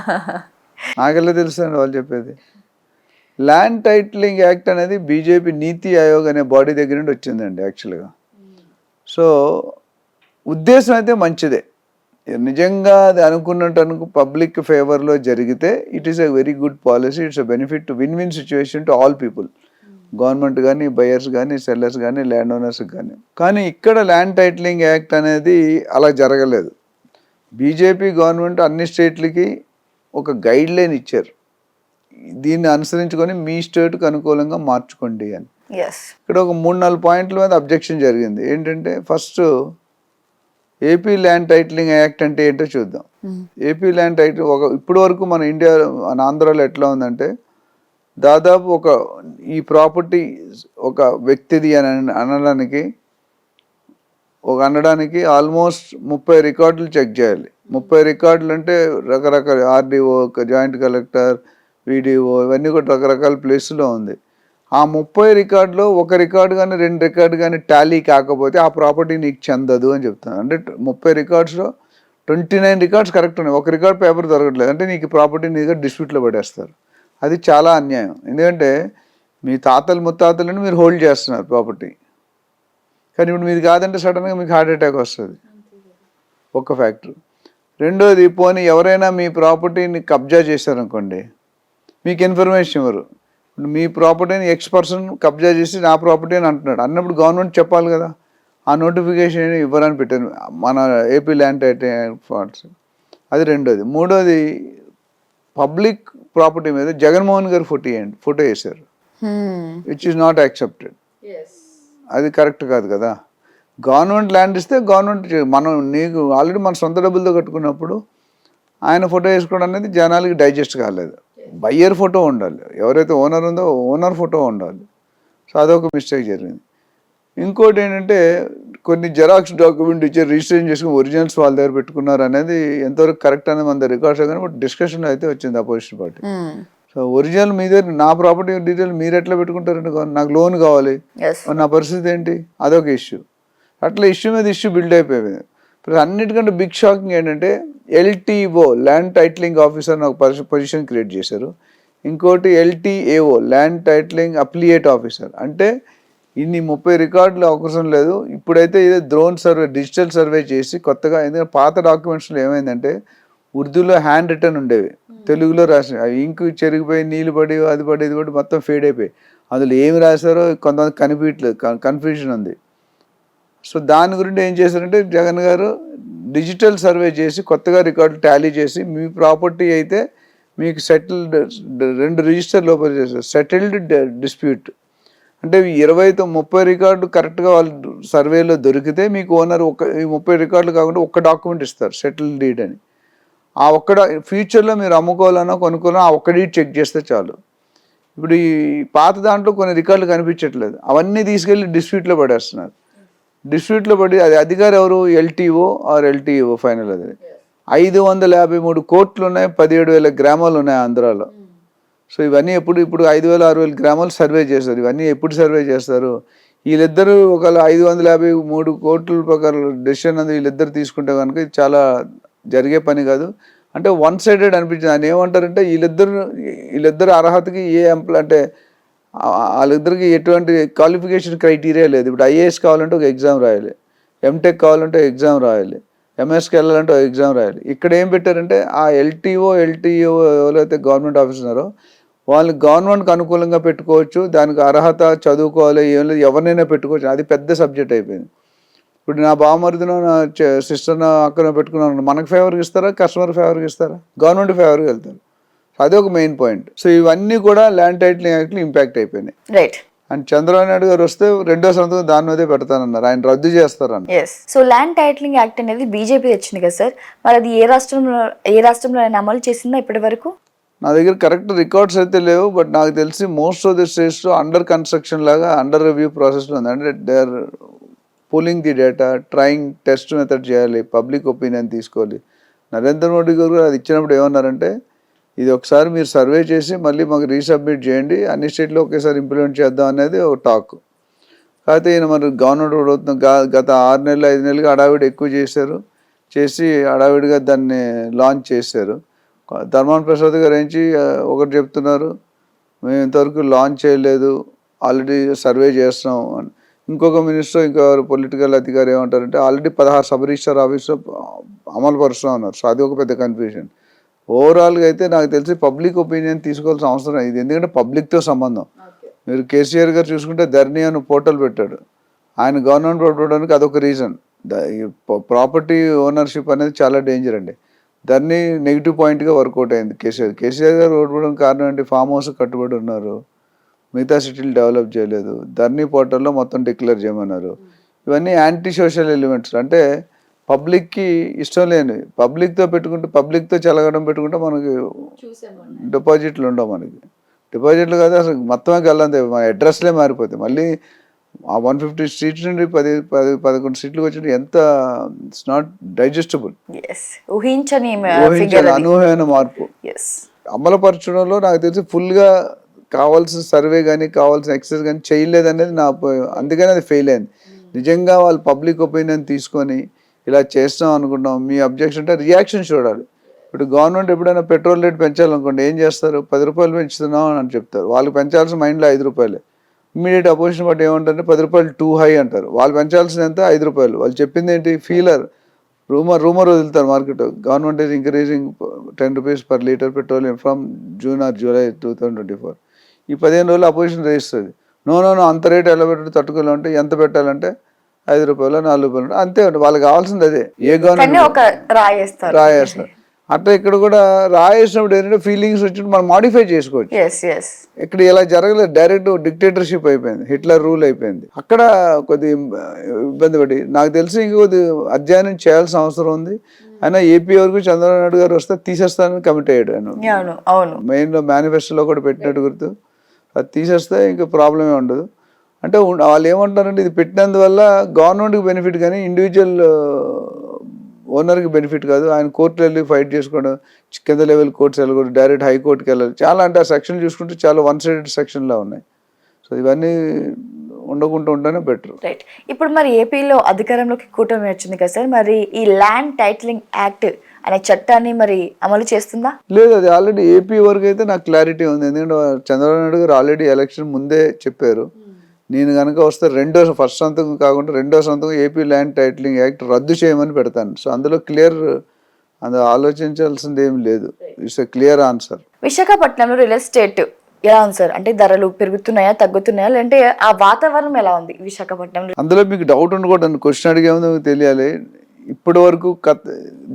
నాకెలా తెలుస్తుంది వాళ్ళు చెప్పేది. ల్యాండ్ టైటిలింగ్ యాక్ట్ అనేది బీజేపీ నీతి ఆయోగ్ అనే బాడీ దగ్గర నుండి వచ్చిందండి యాక్చువల్గా. సో ఉద్దేశం అయితే మంచిదే, నిజంగా అది అనుకున్నట్టు పబ్లిక్ ఫేవర్లో జరిగితే it is a very good policy. It's a benefit to win win situation to all people, government కానీ, బయర్స్ కానీ, సెల్లర్స్ కానీ, ల్యాండ్ ఓనర్స్ కానీ. కానీ ఇక్కడ ల్యాండ్ టైటిలింగ్ యాక్ట్ అనేది అలా జరగలేదు. బీజేపీ గవర్నమెంట్ అన్ని స్టేట్లకి ఒక గైడ్ లైన్ ఇచ్చారు, దీన్ని అనుసరించుకొని మీ స్టేట్కి అనుకూలంగా మార్చుకోండి అని. ఇక్కడ ఒక 3-4 పాయింట్ల మీద అబ్జెక్షన్ జరిగింది. ఏంటంటే first, AP land titling act అంటే ఏంటో చూద్దాం. ఏపీ ల్యాండ్ టైటిల్ ఇప్పటి వరకు మన ఇండియా, మన ఆంధ్రాలో ఎట్లా ఉందంటే, దాదాపు ఈ ప్రాపర్టీ ఒక వ్యక్తిది అని అనడానికి ఆల్మోస్ట్ 30 రికార్డులు చెక్ చేయాలి. 30 రికార్డులు అంటే రకరకాల ఆర్డీఓ, జాయింట్ కలెక్టర్, వీడిఓ, ఇవన్నీ కూడా రకరకాల ప్లేస్లో ఉంది. ఆ 30 రికార్డులో ఒక రికార్డు కానీ 2 రికార్డు కానీ టాలీ కాకపోతే ఆ ప్రాపర్టీ నీకు చెందదు అని చెప్తాను. అంటే 30 రికార్డ్స్లో 29 రికార్డ్స్ కరెక్ట్ ఉన్నాయి, ఒక రికార్డ్ పేపర్ దొరకట్లేదు అంటే నీకు ప్రాపర్టీ నీ దగ్గర డిస్ప్యూట్లో పడేస్తారు. అది చాలా అన్యాయం. ఎందుకంటే మీ తాతలు ముత్తాతలను మీరు హోల్డ్ చేస్తున్నారు ప్రాపర్టీ, కానీ ఇప్పుడు మీది కాదంటే సడన్గా మీకు హార్ట్ అటాక్ వస్తుంది. ఒక ఫ్యాక్టర్. రెండోది, పోనీ ఎవరైనా మీ ప్రాపర్టీని కబ్జా చేశారనుకోండి, మీకు ఇన్ఫర్మేషన్ ఇవ్వరు. మీ ప్రాపర్టీని X కబ్జా చేసి నా ప్రాపర్టీ అని అంటున్నాడు. అన్నప్పుడు గవర్నమెంట్ చెప్పాలి కదా, ఆ నోటిఫికేషన్ ఇవ్వరని పెట్టారు మన ఏపీ ల్యాండ్ టైటిలింగ్ ఫాల్స్. అది రెండోది. మూడోది, పబ్లిక్ ప్రాపర్టీ మీద జగన్మోహన్ గారు ఫోటో వేశారు, విచ్ ఈస్ నాట్ యాక్సెప్టెడ్. అది కరెక్ట్ కాదు కదా. గవర్నమెంట్ ల్యాండ్ ఇస్తే గవర్నమెంట్, నీకు ఆల్రెడీ మన సొంత డబ్బులతో కట్టుకున్నప్పుడు ఆయన ఫోటో వేసుకోవడం అనేది జనాలకి డైజెస్ట్ కాలేదు. బయ్యర్ ఫోటో ఉండాలి, ఎవరైతే ఓనర్ ఉందో ఓనర్ ఫోటో ఉండాలి. సో అదొక మిస్టేక్ జరిగింది. ఇంకోటి ఏంటంటే, కొన్ని జెరాక్స్ డాక్యుమెంట్ ఇచ్చి రిజిస్ట్రేషన్ చేసుకుని ఒరిజినల్స్ వాళ్ళ దగ్గర పెట్టుకున్నారు అనేది ఎంతవరకు కరెక్ట్ అనేది మన దగ్గర రికార్డ్స్ కానీ, బట్ డిస్కషన్ అయితే వచ్చింది అపోజిషన్ పార్టీ. సో ఒరిజినల్ మీ దగ్గర, నా ప్రాపర్టీ డీటెయిల్ మీరు ఎట్లా పెట్టుకుంటారంటే, నాకు లోన్ కావాలి, నా పరిస్థితి ఏంటి, అదొక ఇష్యూ. అట్లా ఇష్యూ మీద ఇష్యూ బిల్డ్ అయిపోయింది. అన్నిటికంటే బిగ్ షాకింగ్ ఏంటంటే, LTO ల్యాండ్ టైటిలింగ్ ఆఫీసర్ అని ఒక పొజిషన్ క్రియేట్ చేశారు. ఇంకోటి LTAO land titling appellate officer. అంటే ఇన్ని 30 రికార్డులు అవసరం లేదు. ఇప్పుడైతే ఇదే డ్రోన్ సర్వే, డిజిటల్ సర్వే చేసి కొత్తగా, ఎందుకంటే పాత డాక్యుమెంట్స్లో ఏమైందంటే ఉర్దూలో హ్యాండ్ రిటర్న్ ఉండేవి, తెలుగులో రాసి అవి ఇంకు చెరిగిపోయి నీళ్ళు పడి అది పడి ఇది పడి మొత్తం ఫేడ్ అయిపోయి అందులో ఏమి రాశారో కొంతమంది కనిపించలేదు, కన్ఫ్యూజన్ ఉంది. సో దాని గురించి ఏం చేశారంటే, జగన్ గారు డిజిటల్ సర్వే చేసి కొత్తగా రికార్డులు టాలీ చేసి, మీ ప్రాపర్టీ అయితే మీకు సెటిల్డ్ 2 రిజిస్టర్లు ఓపెన్ చేశారు, సెటిల్డ్ డిస్ప్యూట్. అంటే 30 రికార్డు కరెక్ట్గా వాళ్ళు సర్వేలో దొరికితే మీకు ఓనర్ ఈ 30 రికార్డులు కాకుండా ఒక్క డాక్యుమెంట్ ఇస్తారు, సెటిల్ డీడ్ అని. ఆ ఫ్యూచర్లో మీరు అమ్ముకోవాలన్నా కొనుక్కోవాలన్నా ఆ ఒక్క డీడ్ చెక్ చేస్తే చాలు. ఇప్పుడు ఈ పాత దాంట్లో కొన్ని రికార్డులు కనిపించట్లేదు, అవన్నీ తీసుకెళ్ళి డిస్ప్యూట్లో పడేస్తున్నారు. డిస్ప్యూట్లో పడి అది అధికారి ఎవరు, LTO ఆర్ LTO ఫైనల్. అది 553 కోట్లు ఉన్నాయి, 17,000 గ్రామాలు ఉన్నాయి ఆంధ్రాలో. సో ఇవన్నీ ఇప్పుడు 5,000-6,000 గ్రామాలు సర్వే చేస్తారు. ఇవన్నీ ఎప్పుడు సర్వే చేస్తారు? వీళ్ళిద్దరూ ఒకవేళ 553 కోట్ల ప్రకారం డెసిషన్ అనేది వీళ్ళిద్దరు తీసుకుంటే కనుక ఇది చాలా జరిగే పని కాదు. అంటే వన్ సైడెడ్ అనిపించింది. ఆయన ఏమంటారంటే, వీళ్ళిద్దరు అర్హతకి అంటే వాళ్ళిద్దరికి ఎటువంటి క్వాలిఫికేషన్ క్రైటీరియా లేదు. ఇప్పుడు IAS కావాలంటే ఒక ఎగ్జామ్ రాయాలి, MTech కావాలంటే ఎగ్జామ్ రాయాలి, MSకి వెళ్ళాలంటే ఒక ఎగ్జామ్ రాయాలి. ఇక్కడ ఏం పెట్టారంటే, ఆ LTO ఎవరైతే గవర్నమెంట్ ఆఫీసరో వాళ్ళు గవర్నమెంట్కి అనుకూలంగా పెట్టుకోవచ్చు, దానికి అర్హత చదువుకోవాలి, ఏం లేదు, ఎవరినైనా పెట్టుకోవచ్చు. అది పెద్ద సబ్జెక్ట్ అయిపోయింది. ఇప్పుడు నా బావమరిదినో నా సిస్టర్నో అక్కనో పెట్టుకున్నాను, మనకు ఫేవర్గా ఇస్తారా, కస్టమర్ ఫేవర్గా ఇస్తారా? గవర్నమెంట్ ఫేవర్గా వెళ్తారు. అదే ఒక మెయిన్ పాయింట్. సో ఇవన్నీ కూడా ల్యాండ్ టైటిలింగ్ యాక్ట్లో ఇంపాక్ట్ అయిపోయినాయి. రైట్. అండ్ చంద్రబాబు నాయుడు గారు వస్తే 2వ సంతకం దాని మీదే పెడతానన్నారు, ఆయన రద్దు చేస్తారన్న. సో ల్యాండ్ టైటిలింగ్ యాక్ట్ అనేది బీజేపీ తెచ్చింది కదా సార్, మరి అది ఏ రాష్ట్రంలో ఆయన అమలు చేసిందో ఇప్పటి వరకు? నా దగ్గర కరెక్ట్ రికార్డ్స్ అయితే లేవు, బట్ నాకు తెలిసి మోస్ట్ ఆఫ్ ది స్టేట్స్లో అండర్ కన్స్ట్రక్షన్ లాగా అండర్ రివ్యూ ప్రాసెస్లో ఉంది. అంటే they are pooling the data, trying test method చేయాలి, పబ్లిక్ ఒపీనియన్ తీసుకోవాలి. నరేంద్ర మోడీ గారు అది ఇచ్చినప్పుడు ఏమన్నారంటే, ఇది ఒకసారి మీరు సర్వే చేసి మళ్ళీ మాకు రీసబ్మిట్ చేయండి, అన్ని స్టేట్లో ఒకేసారి ఇంప్లిమెంట్ చేద్దాం అనేది ఒక టాక్. కాకపోతే ఈయన మరి గవర్నమెంట్ గత 6 నెలలు 5 నెలలుగా హడావిడి ఎక్కువ చేసి హడావిడిగా దాన్ని లాంచ్ చేశారు. ధర్మాన ప్రసాద్ గారు ఒకటి చెప్తున్నారు, మేము ఇంతవరకు లాంచ్ చేయలేదు, ఆల్రెడీ సర్వే చేస్తున్నాం అని. ఇంకొక మినిస్టర్ ఇంకో పొలిటికల్ అధికారి ఏమంటారంటే ఆల్రెడీ 16 సబ్ రిజిస్టర్ ఆఫీస్లో అమలు పరుస్తూ ఉన్నారు. సో అది ఒక పెద్ద కన్ఫ్యూజన్. ఓవరాల్గా అయితే నాకు తెలిసి పబ్లిక్ ఒపీనియన్ తీసుకోవాల్సిన అవసరం ఇది, ఎందుకంటే పబ్లిక్తో సంబంధం. మీరు కేసీఆర్ గారు చూసుకుంటే ధర్ని అని పోర్టల్ పెట్టాడు. ఆయన గవర్నమెంట్ పట్టుకోవడానికి అదొక రీజన్. ప్రాపర్టీ ఓనర్షిప్ అనేది చాలా డేంజర్ అండి. దాన్ని నెగిటివ్ పాయింట్గా వర్కౌట్ అయింది కేసీఆర్ గారు ఓడిపోవడం కారణం ఏంటి? ఫామ్ హౌస్ కట్టుబడి ఉన్నారు, మిగతా సిటీలు డెవలప్ చేయలేదు, ధర్నీ పోర్టల్లో మొత్తం డిక్లేర్ చేయమన్నారు. ఇవన్నీ యాంటీ సోషల్ ఎలిమెంట్స్, అంటే పబ్లిక్కి ఇష్టం లేని పబ్లిక్తో పెట్టుకుంటే, పబ్లిక్తో చెలగడం పెట్టుకుంటే మనకి డిపాజిట్లు ఉండవు. మనకి డిపాజిట్లు కాదు అసలు మొత్తమే గల్లంతే, మన అడ్రస్లే మారిపోతాయి. మళ్ళీ ఆ 150 సీట్స్ నుండి 11 సీట్లకు వచ్చి ఎంత ఇట్స్ నాట్ డైజెస్టబుల్, అనూహ్యమైన మార్పు. అమలుపరచడంలో నాకు తెలిసి ఫుల్గా కావాల్సిన సర్వే కానీ కావాల్సిన ఎక్సర్సైజ్ కానీ చేయలేదనేది నా, అందుకని అది ఫెయిల్ అయింది. నిజంగా వాళ్ళు పబ్లిక్ ఒపీనియన్ తీసుకొని ఇలా చేస్తాం అనుకుంటాం, మీ అబ్జెక్షన్ అంటే రియాక్షన్ చూడాలి. ఇప్పుడు గవర్నమెంట్ ఎప్పుడైనా పెట్రోల్ రేట్ పెంచాలనుకోండి ఏం చేస్తారు? 10 రూపాయలు పెంచుతున్నాం అని చెప్తారు. వాళ్ళు పెంచాల్సిన మైండ్లో 5 రూపాయలే. ఇమ్మీడియట్ అపోజిషన్ పార్టీ ఏమంటారంటే 10 రూపాయలు టూ హై అంటారు. వాళ్ళు పెంచాల్సిన ఎంత? 5 రూపాయలు. వాళ్ళు చెప్పింది ఏంటి? ఫీలర్ రూమర్ వదులుతారు market. Government is increasing 10 rupees per litre petroleum from June or July 2024. ఈ 15 రోజులు అపోజిషన్ రేస్తుంది. నో అంత రేట్ ఎలా పెట్టారు తట్టుకోలే అంటే ఎంత పెట్టాలంటే 5 రూపాయలు 4 రూపాయలు అంతే. వాళ్ళకి కావాల్సింది అదే. ఏ గవర్నమెంట్ రాయేస్తారు. అట్లా ఇక్కడ కూడా రాయేసినప్పుడు ఏంటంటే ఫీలింగ్స్ వచ్చి మనం మాడిఫై చేసుకోవచ్చు. ఇక్కడ ఇలా జరగలేదు, డైరెక్ట్ డిక్టేటర్షిప్ అయిపోయింది, హిట్లర్ రూల్ అయిపోయింది. అక్కడ కొద్ది ఇబ్బంది పడి నాకు తెలిసి ఇంకొద్ది అధ్యయనం చేయాల్సిన అవసరం ఉంది. అయినా ఏపీ వరకు చంద్రబాబు నాయుడు గారు వస్తే తీసేస్తానని కమిట్ అయ్యాడు ఆయన. మెయిన్లో మేనిఫెస్టోలో కూడా పెట్టినట్టు గుర్తు. అది తీసేస్తే ఇంకా ప్రాబ్లమే ఉండదు. అంటే వాళ్ళు ఏమంటారంటే ఇది పెట్టినందువల్ల గవర్నమెంట్కి బెనిఫిట్ కానీ ఇండివిజువల్ ఓనర్కి బెనిఫిట్ కాదు. ఆయన కోర్టులో వెళ్ళి ఫైట్ చేసుకోవడం, కింద లెవెల్ కోర్ట్స్ వెళ్ళకూడదు, డైరెక్ట్ హైకోర్టుకి వెళ్ళాలి. చాలా అంటే ఆ సెక్షన్ చూసుకుంటే చాలా వన్ సైడెడ్ సెక్షన్లా ఉన్నాయి. సో ఇవన్నీ ఉండకుండా ఉంటేనే బెటర్. రైట్. ఇప్పుడు మరి ఏపీలో అధికారంలోకి కూటమి వచ్చింది కదా సార్, మరి ఈ ల్యాండ్ టైటిలింగ్ యాక్ట్ అనే చట్టాన్ని మరి అమలు చేస్తుందా? లేదు, అది ఆల్రెడీ ఏపీ వరకు అయితే నాకు క్లారిటీ ఉంది. ఎందుకంటే చంద్రబాబు నాయుడు గారు ఆల్రెడీ ఎలక్షన్ ముందే చెప్పారు, నేను కనుక వస్తే ఫస్ట్ సంతకం కాకుండా రెండో సంతకం ఏపీ ల్యాండ్ టైటిలింగ్ యాక్ట్ రద్దు చేయమని పెడతాను. సో అందులో క్లియర్, అందులో ఆలోచించాల్సింది ఏం లేదు. It's a clear answer. విశాఖపట్నంలో రియల్ ఎస్టేట్ ఎలా ఉంది సార్? అంటే ధరలు పెరుగుతున్నాయా తగ్గుతున్నాయా, లేదంటే ఆ వాతావరణం ఎలా ఉంది విశాఖపట్నంలో? అందులో మీకు డౌట్ ఉండకూడదు, క్వశ్చన్ అడిగేముందో తెలియాలి. ఇప్పటి వరకు కథ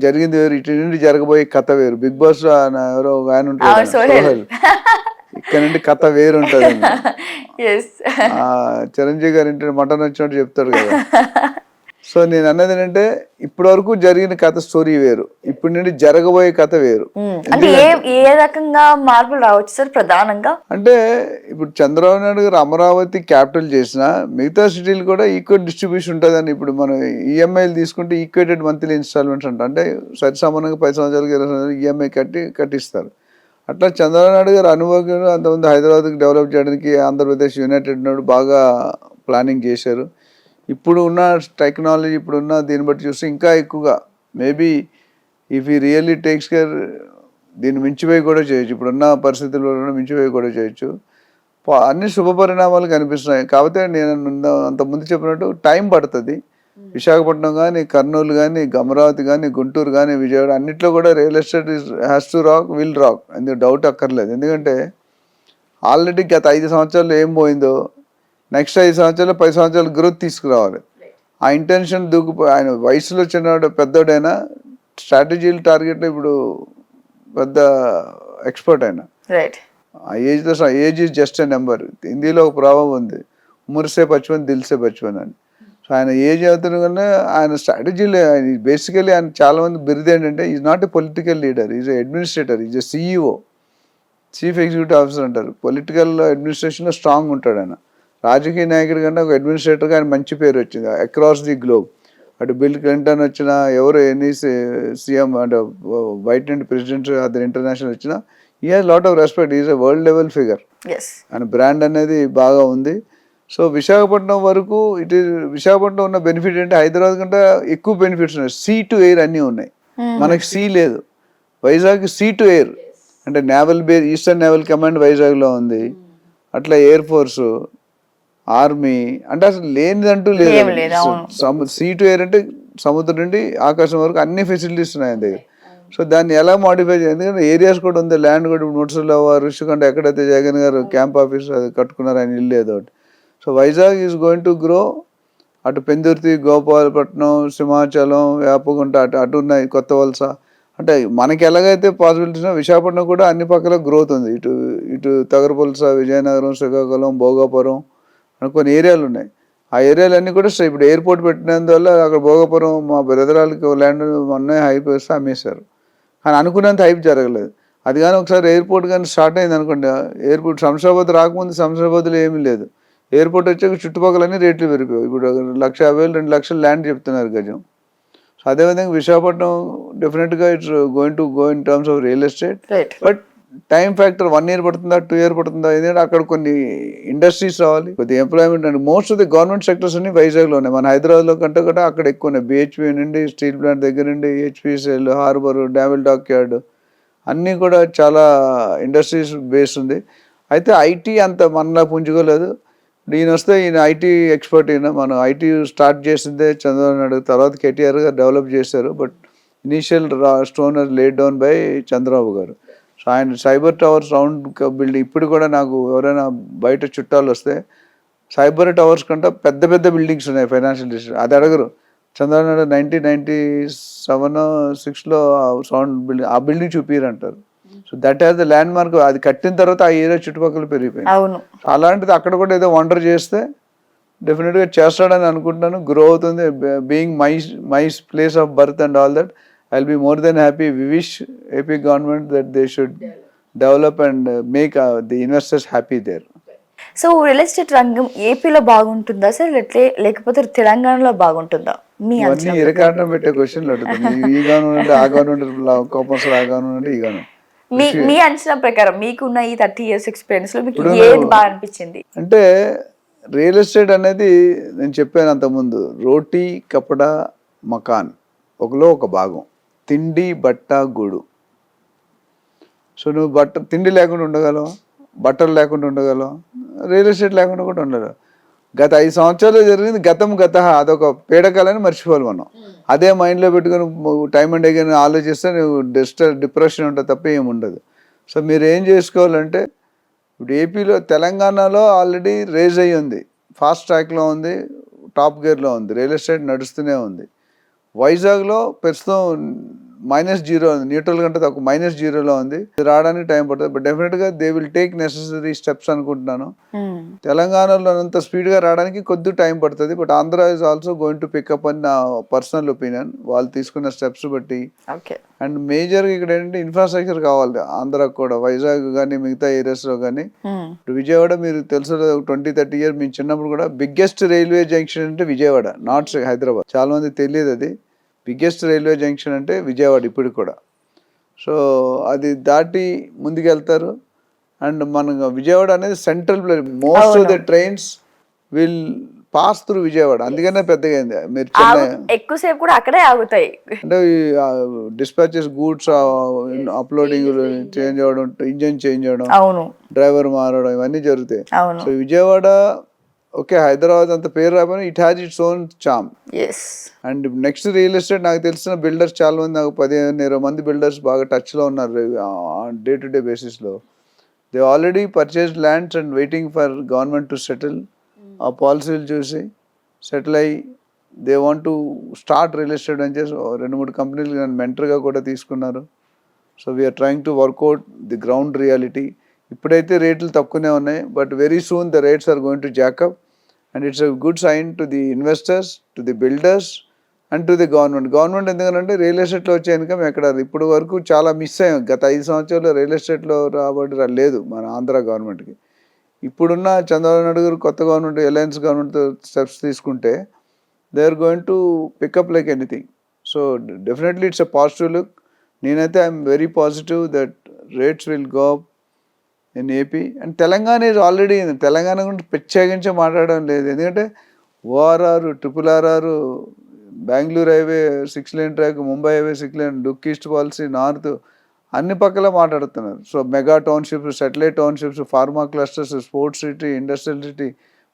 జరిగింది వేరు, ఇటు నుండి జరగబోయే కథ వేరు. బిగ్ బాస్ ఎవరో ఆయన ఉంటారు సోహెల్, ఇక్కడ నుండి కథ వేరు ఉంటుంది. చిరంజీవి గారి ఇంటి మటన్ వచ్చినట్టు చెప్తాడు కదా. సో నేను అన్నది ఏంటంటే ఇప్పటి వరకు జరిగిన కథ స్టోరీ వేరు, ఇప్పటి నుండి జరగబోయే కథ వేరు. అంటే ఏ రకంగా మార్పులు రావచ్చు సార్? ప్రధానంగా అంటే ఇప్పుడు చంద్రబాబు నాయుడు గారు అమరావతి క్యాపిటల్ చేసిన మిగతా సిటీలు కూడా ఈక్వల్ డిస్ట్రిబ్యూషన్ ఉంటుందని. ఇప్పుడు మనం ఈఎంఐలు తీసుకుంటే ఈక్వేటెడ్ మంత్లీ ఇన్స్టాల్మెంట్స్ అంట, అంటే సరి సమానంగా 10 సంవత్సరాలకి 20 సంవత్సరాలు ఈఎంఐ కట్టిస్తారు. అట్లా చంద్రబాబు నాయుడు గారు అనుభవం అంతకుముందు హైదరాబాద్కి డెవలప్ చేయడానికి ఆంధ్రప్రదేశ్ యునైటెడ్ నాడు బాగా ప్లానింగ్ చేశారు. ఇప్పుడు ఉన్న టెక్నాలజీ, ఇప్పుడు ఉన్న దీన్ని బట్టి చూస్తే ఇంకా ఎక్కువగా మేబీ ఇఫ్ ఈ రియల్లీ టేక్స్ కేర్ దీన్ని మించిపోయి కూడా చేయొచ్చు. ఇప్పుడున్న పరిస్థితుల్లో మించిపోయి కూడా చేయొచ్చు. అన్ని శుభ పరిణామాలు కనిపిస్తున్నాయి. కాకపోతే నేను అంతకుముందు చెప్పినట్టు టైం పడుతుంది. విశాఖపట్నం కానీ, కర్నూలు కానీ, అమరావతి కానీ, గుంటూరు కానీ, విజయవాడ అన్నింటిలో కూడా real estate has to rock, will rock, అందుకు డౌట్ అక్కర్లేదు. ఎందుకంటే ఆల్రెడీ గత 5 సంవత్సరాలు ఏం పోయిందో నెక్స్ట్ 5 సంవత్సరాలు 10 సంవత్సరాలు గ్రోత్ తీసుకురావాలి. ఆ ఇంటెన్షన్ ఆయన వయసులో చిన్నవాడు పెద్దోడైనా స్ట్రాటజీలు టార్గెట్ ఇప్పుడు పెద్ద ఎక్స్పర్ట్ అయినా. ఆ ఏజ్లో age is just a number. హిందీలో ఒక ప్రాబ్లం ఉంది, మురిసే బచ్పన్ దిల్సే బచ్పన్ అని. సో ఆయన ఏజ్ అవుతున్న కన్నా ఆయన స్ట్రాటజీలు, ఆయన బేసికలీ ఆయన చాలామంది బిరుదు ఏంటంటే is not a political leader, is administrator, is a CEO, chief executive officer అంటారు. పొలిటికల్ అడ్మినిస్ట్రేషన్లో స్ట్రాంగ్ ఉంటాడు ఆయన. రాజకీయ నాయకుడి కన్నా ఒక అడ్మినిస్ట్రేటర్గా ఆయన మంచి పేరు వచ్చింది అక్రాస్ ది గ్లోబ్. అటు బిల్ క్లింటన్ వచ్చినా, ఎవరు ఎన్ని సీఎం అంటే white and president other international వచ్చినా ఈ has lot of respect, is a world level figure. ఆయన బ్రాండ్ అనేది బాగా ఉంది. సో విశాఖపట్నం వరకు విశాఖపట్నం ఉన్న బెనిఫిట్ అంటే హైదరాబాద్ కంటే ఎక్కువ బెనిఫిట్స్ ఉన్నాయి. సీ టు ఎయిర్ అన్నీ ఉన్నాయి, మనకి సీ లేదు. వైజాగ్ సీ టు ఎయిర్ అంటే naval base, eastern naval command వైజాగ్లో ఉంది. అట్లా ఎయిర్ ఫోర్సు, ఆర్మీ అంటే అసలు లేనిదంటూ ఏం లేదు, అవును. లేదు. సీ టు ఎయిర్ అంటే సముద్రం నుండి ఆకాశం వరకు అన్ని ఫెసిలిటీస్ ఉన్నాయి ఆయన దగ్గర. సో దాన్ని ఎలా మాడిఫై చేయాలి, ఎందుకంటే ఏరియాస్ కూడా ఉంది, ల్యాండ్ కూడా నోట్స్లో ఋషికొండ ఎక్కడైతే జగన్ గారు క్యాంప్ ఆఫీస్ అది కట్టుకున్నారు ఆయన ఇల్లు ఏదో ఒకటి. So Vizag is going to grow. అటు పెందుర్తి, గోపాలపట్నం, సింహాచలం, వేపగుంట అటు ఉన్నాయి, కొత్త వలస. అంటే మనకి ఎలాగైతే పాసిబిలిటీస్ విశాఖపట్నం కూడా అన్ని పక్కల గ్రోత్ ఉంది. ఇటు ఇటు తగరపులస, విజయనగరం, శ్రీకాకుళం, భోగాపురం అని కొన్ని ఏరియాలు ఉన్నాయి. ఆ ఏరియాలన్నీ కూడా ఇప్పుడు ఎయిర్పోర్ట్ పెట్టినందువల్ల అక్కడ భోగాపురం మా బ్రదరాలకి ల్యాండ్ మొన్నే హైప్ వేస్తే అమ్మేశారు. కానీ అనుకున్నంత హైప్ జరగలేదు. అది కానీ ఒకసారి ఎయిర్పోర్ట్ కానీ స్టార్ట్ అయింది అనుకోండి, ఎయిర్పోర్ట్ శంషాబాద్ రాకముందు శంషాబాద్లో ఏమీ లేదు, ఎయిర్పోర్ట్ వచ్చాక చుట్టుపక్కలన్నీ రేట్లు పెరిగిపోయి ఇప్పుడు 1,50,000 2,00,000 ల్యాండ్ చెప్తున్నారు గజం. సో అదేవిధంగా విశాఖపట్నం డెఫినెట్గా it's going to go in terms of real estate. But time factor 1 year పడుతుందా, 2 year పడుతుందా, ఎందుకంటే అక్కడ కొన్ని ఇండస్ట్రీస్ రావాలి, కొద్ది employment. And most of the government sectors అన్ని వైజాగ్లో ఉన్నాయి. మన హైదరాబాద్లో కంటే కూడా అక్కడ ఎక్కువ ఉన్నాయి. బిహెచ్పి నుండి, స్టీల్ ప్లాంట్ దగ్గర నుండి, హెచ్పిసిఎల్, హార్బర్, డామిల్ డాక్ యార్డ్ అన్నీ కూడా చాలా ఇండస్ట్రీస్ బేస్ ఉంది. అయితే ఐటీ అంత మనలా పుంజుకోలేదు. ఈయన వస్తే ఈయన ఐటీ ఎక్స్పర్ట్. ఈయన మనం ఐటీ స్టార్ట్ చేసిందే చంద్రబాబు నాయుడు, తర్వాత కేటీఆర్ గారు డెవలప్ చేశారు. But initial stone laid down by Chandrababu గారు. సో ఆయన సైబర్ టవర్స్ రౌండ్ బిల్డింగ్ ఇప్పుడు కూడా నాకు ఎవరైనా బయట చుట్టాలు వస్తే సైబర్ టవర్స్ కంటే పెద్ద పెద్ద బిల్డింగ్స్ ఉన్నాయి ఫైనాన్షియల్ డిస్ట్రిక్ట్, అది అడగరు. చంద్రబాబు నాయుడు 1997-6లో సౌండ్ బిల్డింగ్, ఆ బిల్డింగ్ చూపిరంటారు. So that has the landmark. అది కట్టిన తర్వాత ఆ ఏరియా చుట్టుపక్కల పెరిగిపోయింది. అలాంటిది అక్కడ కూడా ఏదో వండర్ చేస్తే డెఫినెట్గా చేస్తాడని అనుకుంటున్నాను. గ్రో అవుతుంది. Being my place of birth and all that, I will be more than happy. We wish AP government that they should develop and make the investors happy there. So real estate రంగం ఏపీలో బాగుంటుందా సార్, లేకపోతే తెలంగాణలో బాగుంటుందా? ఇవన్నీ ఇరకాటం పెట్టే క్వశ్చన్లు అడుగుతాను. ఈ గవర్నమెంట్, ఆ గవర్నమెంట్, కోపం ఆ గవర్నమెంట్, ఈ గవర్నమెంట్. మీ అంచనా ప్రకారం మీకున్న ఈ 30 years ఎక్స్పీరియన్స్ లో మీకు ఏది బాగా అనిపించింది? అంటే రియల్ ఎస్టేట్ అనేది నేను చెప్పాను అంతకుముందు, రోటీ కపడా మకాన్ ఒకలో ఒక భాగం, తిండి బట్ట గూడు. సో నువ్వు తిండి లేకుండా ఉండగలవు, బట్టలు లేకుండా ఉండగలవు, రియల్ ఎస్టేట్ లేకుండా కూడా ఉండగలవు. గత 5 సంవత్సరాలు జరిగింది గత అదొక పీడకాలని మర్చిపోవాలి మనం. అదే మైండ్లో పెట్టుకుని టైం అండ్ అగైన్ ఆలోచిస్తే నువ్వు డిప్రెషన్ ఉంటుంది తప్ప ఏమి ఉండదు. సో మీరు ఏం చేసుకోవాలంటే, ఇప్పుడు ఏపీలో, తెలంగాణలో ఆల్రెడీ రేజ్ అయ్యి ఉంది, ఫాస్ట్ ట్రాక్లో ఉంది, టాప్ గేర్లో ఉంది, రియల్ ఎస్టేట్ నడుస్తూనే ఉంది. వైజాగ్లో ప్రస్తుతం -0 ఉంది, న్యూట్రల్ కంటే తక్కువ -0లో ఉంది. రావడానికి టైం పడుతుంది. బట్ డెఫినెట్గా they will take necessary steps అనుకుంటున్నాను. తెలంగాణలో అంత స్పీడ్గా రావడానికి కొద్ది టైం పడుతుంది. But Andhra is also going to pickup అని నా పర్సనల్ ఒపీనియన్, వాళ్ళు తీసుకున్న స్టెప్స్ బట్టి. అండ్ మేజర్గా ఇక్కడ ఏంటంటే ఇన్ఫ్రాస్ట్రక్చర్ కావాలి ఆంధ్రాకి కూడా, వైజాగ్ కానీ మిగతా ఏరియాస్లో కానీ. విజయవాడ మీరు తెలుసు 20-30 years మేము చిన్నప్పుడు కూడా బిగ్గెస్ట్ రైల్వే జంక్షన్ అంటే విజయవాడ, నాట్ హైదరాబాద్. చాలా మంది తెలియదు అది. బిగ్గెస్ట్ రైల్వే జంక్షన్ అంటే విజయవాడ ఇప్పుడు కూడా. సో అది దాటి ముందుకెళ్తారు. అండ్ మన విజయవాడ అనేది central place, most of the trains will pass through Vijayawada. అందుకనే పెద్దగా అయింది. మీరు ఎక్కువసేపు కూడా అక్కడే ఆగుతాయి. అంటే డిస్పాచెస్, గూడ్స్ అప్లోడింగ్ చేంజ్ అవ్వడం, ఇంజన్ చేంజ్ అవ్వడం, డ్రైవర్ మారడం, ఇవన్నీ జరుగుతాయి. సో విజయవాడ ఓకే, హైదరాబాద్ అంత పేరు రాబోయినా it has its own charm. And next real estate నాకు తెలిసిన బిల్డర్స్ చాలా మంది, నాకు 15-20 మంది బిల్డర్స్ బాగా టచ్లో ఉన్నారు డే టు డే బేసిస్లో. They already purchased lands and waiting for government to settle. ఆ పాలసీలు చూసి సెటిల్ అయ్యి they want to start real estate అని చేసి 2-3 కంపెనీలు నన్ను మెంటర్గా కూడా తీసుకున్నారు. So we're trying to work out the ground reality. ఇప్పుడైతే రేట్లు తక్కువనే ఉన్నాయి, but very soon the rates are going to jack up. And it's a good sign to the investors, to the builders and to the government. Government ఎందుకంటే రియల్ ఎస్టేట్లో వచ్చే ఇన్కమ్ ఎక్కడ ఇప్పుడు వరకు చాలా మిస్ అయ్యాం. గత 5 సంవత్సరాల్లో రియల్ ఎస్టేట్లో రాబడి లేదు మన ఆంధ్ర గవర్నమెంట్కి. ఇప్పుడున్న చంద్రబాబు నాయుడు గారు కొత్త గవర్నమెంట్, అలయన్స్ గవర్నమెంట్తో స్టెప్స్ తీసుకుంటే they are going to pick up like anything. So definitely it's a positive look. నేనైతే I'm very positive that rates will go up in AP. And Telangana is already, Telangana గురించి ప్రత్యేకించి మాట్లాడడం లేదు. ఎందుకంటే ORR, RRR, Bengaluru highway 6 lane track, Mumbai highway 6 lane, look east policy, north అన్ని పక్కల మాట్లాడుతున్నారు. So mega townships, satellite townships, pharma clusters, sports city, industrial city,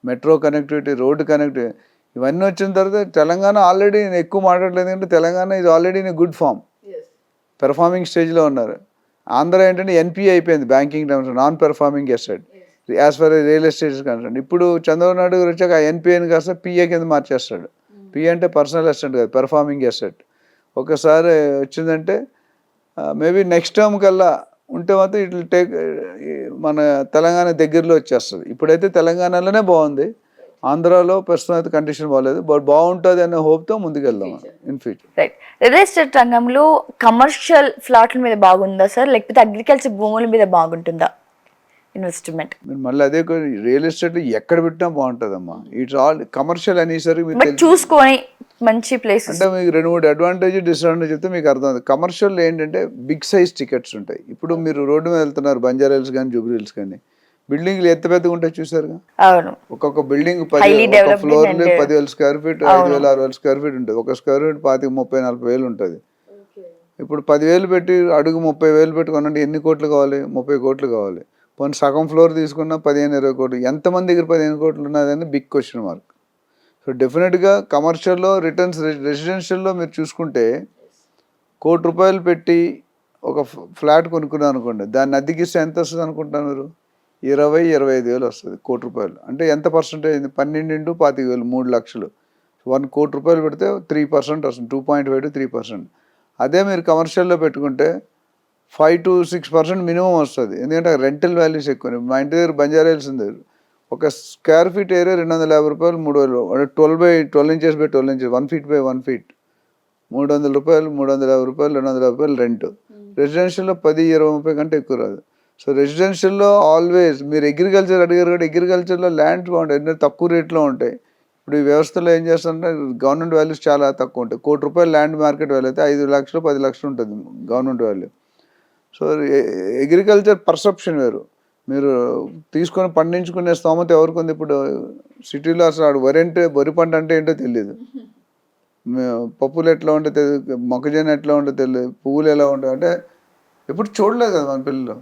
metro connectivity, road connectivity ఇవన్నీ వచ్చిన తర్వాత తెలంగాణ ఆల్రెడీ నేను ఎక్కువ మాట్లాడలేదు ఎందుకంటే తెలంగాణ ఇది already in good form, performing స్టేజ్లో ఉన్నారు. ఆంధ్ర ఏంటంటే ఎన్పి అయిపోయింది, banking terms non performing asset as for real estate concern. ఇప్పుడు చంద్రబాబు నాయుడు గారు వచ్చాక ఆ ఎన్పిఐని కాస్త పిఏ కింద మార్చేస్తాడు. పిఏ అంటే పర్సనల్ అసెట్ కాదు, పెర్ఫార్మింగ్ ఎసెట్. ఒకసారి వచ్చిందంటే మేబీ నెక్స్ట్ టర్మ్ కల్లా ఉంటే మాత్రం ఇట్ విల్ టేక్ మన తెలంగాణ దగ్గరలో వచ్చేస్తుంది. ఇప్పుడైతే తెలంగాణలోనే బాగుంది, ఆంధ్రాలో ప్రస్తుతం అయితే కండిషన్ బాగాలేదు, బట్ బాగుంటుంది అనే హోప్తో ముందుకెళ్దాం in future. Right. Real estate రంగంలో కమర్షియల్ ఫ్లాట్ల మీద బాగుందా సార్, లేకపోతే అగ్రికల్చర్ భూముల మీద బాగుంటుందా ఇన్వెస్ట్మెంట్? మీరు మళ్ళీ అదే రియల్ ఎస్టేట్ ఎక్కడ పెట్టినా బాగుంటుందమ్మా. ఇట్స్ ఆల్ కమర్షియల్ అనేసరికి బట్ చూసుకొని మంచి ప్లేసెస్ అంటే మీకు 2-3 అడ్వాంటేజ్ డిసడ్వాంటేజ్ చెప్తే మీకు అర్థం అవుతుంది. కమర్షియల్ ఏంటంటే బిగ్ సైజ్ టికెట్స్ ఉంటాయి. ఇప్పుడు మీరు రోడ్డు మీద వెళ్తున్నారు, బంజారా హిల్స్ కానీ జూబ్లీ హిల్స్ కానీ, బిల్డింగ్లు ఎంత పెద్దగా ఉంటాయి చూసారుగా. అవును. ఒక్కొక్క building floor 10,000 square feet, 5,000-6,000 square feet ఉంటుంది. ఒక స్క్వేర్ ఫీట్ 25,000-30,000-40,000 ఉంటుంది. ఇప్పుడు 10,000 పెట్టి అడుగు 30,000 పెట్టి కొనండి, ఎన్ని కోట్లు కావాలి? 30 కోట్లు కావాలి. పోనీ సగం ఫ్లోర్ తీసుకున్నా 15-20 కోట్లు. ఎంతమంది దగ్గర 15 కోట్లు ఉన్నదని బిగ్ క్వశ్చన్ మార్క్. సో డెఫినెట్గా కమర్షియల్లో రిటర్న్స్, రెసిడెన్షియల్లో మీరు చూసుకుంటే ₹1,00,00,000 పెట్టి ఒక ఫ్లాట్ కొనుక్కున్నారు అనుకోండి, దాన్ని అద్దెకిస్తే ఎంత వస్తుంది అనుకుంటున్నారు మీరు? 20-25,000 వస్తుంది. ₹1,00,00,000 అంటే ఎంత పర్సెంటేజ్? 12 × 25,000, 3 లక్షలు. ₹1,00,00,000 పెడితే 3% వస్తుంది, 2.5-3%. అదే మీరు కమర్షియల్లో పెట్టుకుంటే 5-6% మినిమం వస్తుంది. ఎందుకంటే రెంటల్ వాల్యూస్ ఎక్కువ. మా ఇంటి దగ్గర బంజారా హిల్స్ ఉంది, ఒక square feet area ₹250, 3,000, 12 inches by 12 inches, 1 feet by 1 feet, ₹300, ₹350, ₹250 rent. రెసిడెన్షియల్లో 10-20-30 కంటే ఎక్కువ రాదు. సో రెసిడెన్షియల్లో ఆల్వేస్ మీరు అగ్రికల్చర్ అడిగారు కూడా, అగ్రికల్చర్లో ల్యాండ్స్ బాగుంటాయి, ఎందుకంటే తక్కువ రేట్లో ఉంటాయి. ఇప్పుడు ఈ వ్యవస్థలో ఏం చేస్తారంటే గవర్నమెంట్ వాల్యూస్ చాలా తక్కువ ఉంటాయి. ₹1,00,00,000 ల్యాండ్ మార్కెట్ వాల్యూ అయితే 5 లక్షలు 10 లక్షలు ఉంటుంది government value. So agriculture perception వేరు. మీరు తీసుకొని పండించుకునే స్తోమత ఎవరికి ఉంది? ఇప్పుడు సిటీలో అసలు వరి పంట అంటే ఏంటో తెలియదు, పప్పులు ఎట్లా ఉంటే తెలియదు, మొక్కజొన్న ఎట్లా ఉంటే తెలియదు, పువ్వులు ఎలా ఉంటాయి అంటే ఎప్పుడు చూడలేదు కదా మన పిల్లలు.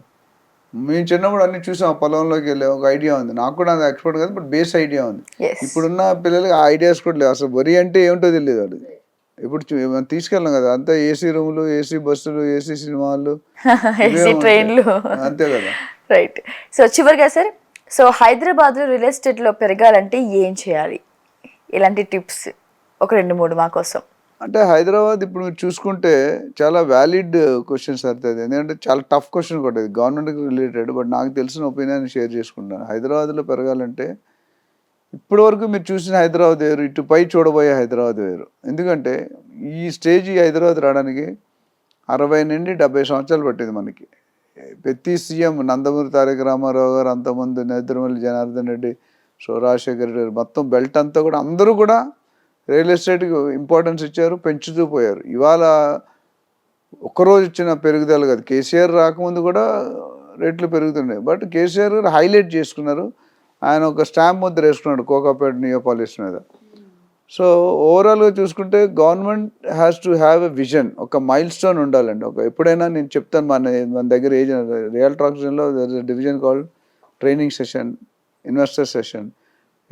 మేము చిన్నప్పుడు అన్ని చూసాం, పొలంలోకి వెళ్ళే ఒక ఐడియా ఉంది. నాకు కూడా అది ఎక్స్పర్ట్ కాదు, బట్ బేస్ ఐడియా ఉంది. ఇప్పుడున్న పిల్లలకి ఆ ఐడియాస్ కూడా లేవు, అసలు వరి అంటే ఏమిటో తెలియదు వాళ్ళకి. ఇప్పుడు మనం తీసుకెళ్ళాం కదా, అంతా ఏసీ రూములు, ఏసీ బస్సులు, ఏసీ సినిమాలు, ట్రైన్లు, అంతే కదా. రైట్. సో చివరిగా సార్, సో హైదరాబాద్లో రియల్ ఎస్టేట్లో పెరగాలంటే ఏం చేయాలి? ఇలాంటి టిప్స్ ఒక 2-3 మా కోసం. అంటే హైదరాబాద్ ఇప్పుడు మీరు చూసుకుంటే చాలా వ్యాలిడ్ క్వశ్చన్స్ అవుతుంది, ఎందుకంటే చాలా టఫ్ క్వశ్చన్ కూడా ఇది, గవర్నమెంట్కి రిలేటెడ్. బట్ నాకు తెలిసిన ఒపీనియన్ షేర్ చేసుకుంటాను. హైదరాబాద్లో పెరగాలంటే ఇప్పటి వరకు మీరు చూసిన హైదరాబాద్ వేరు, ఇటుపై చూడబోయే హైదరాబాద్ వేరు. ఎందుకంటే ఈ స్టేజ్ ఈ హైదరాబాద్ రావడానికి 60-70 సంవత్సరాలు పట్టింది మనకి. ప్రతి సీఎం నందమూరి తారక రామారావు గారు, అంతకుముందు నేదురుమల్లి జనార్దన్ రెడ్డి, సో రాజశేఖర రెడ్డి, మొత్తం బెల్ట్ అంతా కూడా అందరూ కూడా రియల్ ఎస్టేట్కి ఇంపార్టెన్స్ ఇచ్చారు, పెంచుతూ పోయారు. ఇవాళ ఒక్కరోజు ఇచ్చిన పెరుగుదల కాదు, కేసీఆర్ రాకముందు కూడా రేట్లు పెరుగుతున్నాయి. బట్ కేసీఆర్ గారు హైలైట్ చేసుకున్నారు, ఆయన ఒక స్టాంప్ ముద్ర వేసుకున్నాడు కోకాపేట నియోపాలిస్ మీద. సో ఓవరాల్గా చూసుకుంటే government has to have a vision, ఒక మైల్ స్టోన్ ఉండాలండి. ఎప్పుడైనా నేను చెప్తాను, మన దగ్గర రియల్ ట్రాన్సాక్షన్లో division called training session, investor session.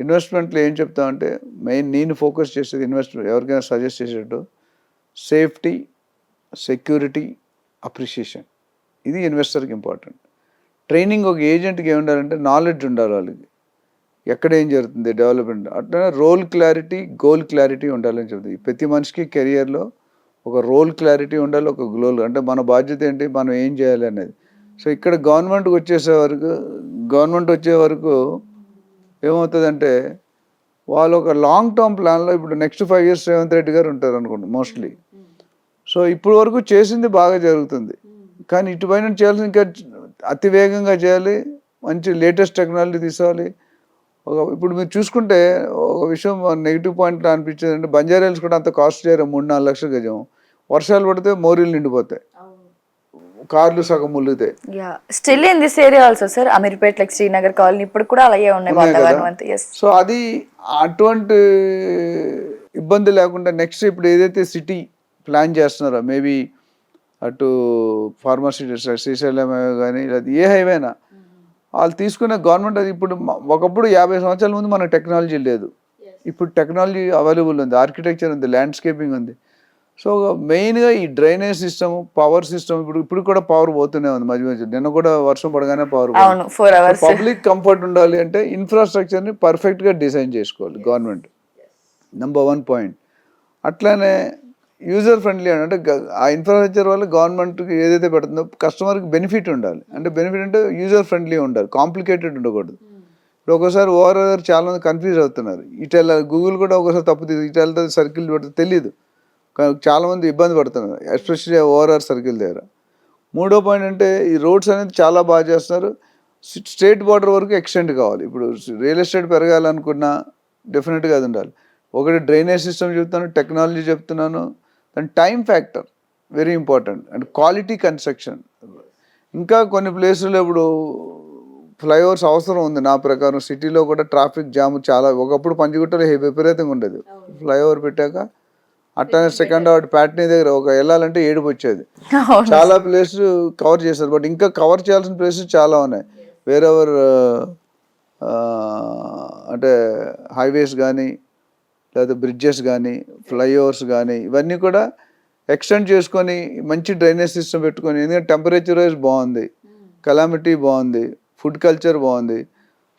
ఇన్వెస్ట్మెంట్లో ఏం చెప్తామంటే మెయిన్ నేను ఫోకస్ చేసేది ఇన్వెస్ట్మెంట్ ఎవరికైనా సజెస్ట్ చేసేట్టు సేఫ్టీ, సెక్యూరిటీ, అప్రిషియేషన్. ఇది ఇన్వెస్టర్కి ఇంపార్టెంట్. ట్రైనింగ్ ఒక ఏజెంట్కి ఏమి ఉండాలంటే నాలెడ్జ్ ఉండాలి వాళ్ళకి, ఎక్కడ ఏం జరుగుతుంది డెవలప్మెంట్. అట్లా రోల్ క్లారిటీ, గోల్ క్లారిటీ ఉండాలని చెప్తుంది. ప్రతి మనిషికి కెరియర్లో ఒక రోల్ క్లారిటీ ఉండాలి, ఒక గోల్, అంటే మన బాధ్యత ఏంటి, మనం ఏం చేయాలి అనేది. సో ఇక్కడ గవర్నమెంట్ వచ్చే వరకు ఏమవుతుందంటే వాళ్ళు ఒక లాంగ్ టర్మ్ ప్లాన్లో, ఇప్పుడు నెక్స్ట్ 5 years రేవంత్ రెడ్డి గారు ఉంటారు అనుకోండి మోస్ట్లీ. సో ఇప్పుడు వరకు చేసింది బాగా జరుగుతుంది, కానీ ఇటుపైన చేయాల్సి ఇంకా అతి వేగంగా చేయాలి, మంచి లేటెస్ట్ టెక్నాలజీ తీసుకోవాలి. ఇప్పుడు మీరు చూసుకుంటే ఒక విషయం నెగిటివ్ పాయింట్ అనిపించేది అంటే బంజారా హిల్స్ కూడా అంత కాస్ట్ చేయరు, 3-4 లక్షల గజం. వర్షాలు పడితే మోరీలు నిండిపోతాయి, కార్లు సగం ములుగుతాయి. Still in this area also sir, Ameerpet, like Srinagar colony ఇప్పుడు కూడా అలాగే ఉన్నాయి వాతావరణం అంతా. సో అది అటువంటి ఇబ్బంది లేకుండా నెక్స్ట్ ఇప్పుడు ఏదైతే సిటీ ప్లాన్ చేస్తున్నారో, మేబీ అటు ఫార్మసిటీ శ్రీశైలం కానీ లేదా ఏ హైవేనా, వాళ్ళు తీసుకునే గవర్నమెంట్ అది ఇప్పుడు ఒకప్పుడు 50 సంవత్సరాల ముందు మనకు టెక్నాలజీ లేదు, ఇప్పుడు టెక్నాలజీ అవైలబుల్ ఉంది, ఆర్కిటెక్చర్ ఉంది, ల్యాండ్స్కేపింగ్ ఉంది. సో మెయిన్గా ఈ డ్రైనేజ్ సిస్టమ్, పవర్ సిస్టమ్, ఇప్పుడు కూడా పవర్ పోతూనే ఉంది మధ్య మధ్య. నిన్న కూడా వర్షం పడగానే పవర్ అవును 4 hours. పబ్లిక్ కంఫర్ట్ ఉండాలి అంటే ఇన్ఫ్రాస్ట్రక్చర్ని పర్ఫెక్ట్గా డిజైన్ చేసుకోవాలి గవర్నమెంట్, నెంబర్ 1 పాయింట్. అట్లానే యూజర్ ఫ్రెండ్లీ అంటే ఆ ఇన్ఫ్రాస్ట్రక్చర్ వల్ల గవర్నమెంట్కి ఏదైతే పెడుతుందో కస్టమర్కి బెనిఫిట్ ఉండాలి. అంటే బెనిఫిట్ అంటే యూజర్ ఫ్రెండ్లీ ఉండాలి, కాంప్లికేటెడ్ ఉండకూడదు. ఇప్పుడు ఒకసారి ఓవర్ చాలా మంది కన్ఫ్యూజ్ అవుతున్నారు. ఇటెల్ గూగుల్ కూడా ఒకసారి తప్పు ఇటెల్తో సర్కిల్ పెడితే తెలియదు, చాలామంది ఇబ్బంది పడుతున్నారు, ఎస్పెషల్లీ ఓఆర్ఆర్ సర్కిల్ దగ్గర. 3వ పాయింట్ అంటే ఈ రోడ్స్ అనేది చాలా బాగా చేస్తున్నారు, స్టేట్ బార్డర్ వరకు ఎక్స్టెండ్ కావాలి. ఇప్పుడు రియల్ ఎస్టేట్ పెరగాలనుకున్నా డెఫినెట్గా అది ఉండాలి. ఒకటి డ్రైనేజ్ సిస్టమ్ చెప్తున్నాను, టెక్నాలజీ చెప్తున్నాను, and time factor very important, and quality construction. ఇంకా కొన్ని ప్లేసుల్లో ఇప్పుడు ఫ్లైఓవర్స్ అవసరం ఉంది నా ప్రకారం. సిటీలో కూడా ట్రాఫిక్ జామ్ చాలా, ఒకప్పుడు పంచగుట్టలో విపరీతంగా ఉండేది, ఫ్లైఓవర్ పెట్టాక అట్లనే సెకండ్ హార్ట్ ప్యాట్నీ దగ్గర ఒక వెళ్ళాలంటే ఏడుపు వచ్చేది. చాలా ప్లేస్ కవర్ చేశారు, బట్ ఇంకా కవర్ చేయాల్సిన ప్లేసెస్ చాలా ఉన్నాయి. వేరెవర్ అంటే హైవేస్ కానీ, లేదా బ్రిడ్జెస్ కానీ, ఫ్లైఓవర్స్ కానీ, ఇవన్నీ కూడా ఎక్స్టెండ్ చేసుకొని మంచి డ్రైనేజ్ సిస్టమ్ పెట్టుకొని. ఎందుకంటే టెంపరేచర్ వైజ్ బాగుంది, కలామిటీ బాగుంది, ఫుడ్ కల్చర్ బాగుంది.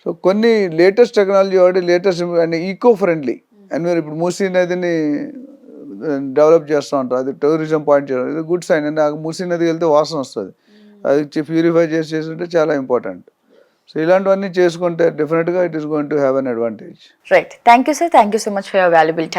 సో కొన్ని లేటెస్ట్ టెక్నాలజీ వాడి latest and eco friendly. And మీరు ఇప్పుడు మూసీ నదిని డెవలప్ చేస్తూ ఉంటారు, అది టూరిజం పాయింట్ చేయడం, ఇది గుడ్ సైన్. అండ్ మూసీ నదికి వెళ్తే వాసన వస్తుంది, అది ప్యూరిఫై చేస్తుంటే చాలా ఇంపార్టెంట్. సో ఇలాంటివన్నీ చేసుకుంటే డెఫినెట్గా it is going to have an advantage. Right, thank you sir, thank you so much for your valuable time.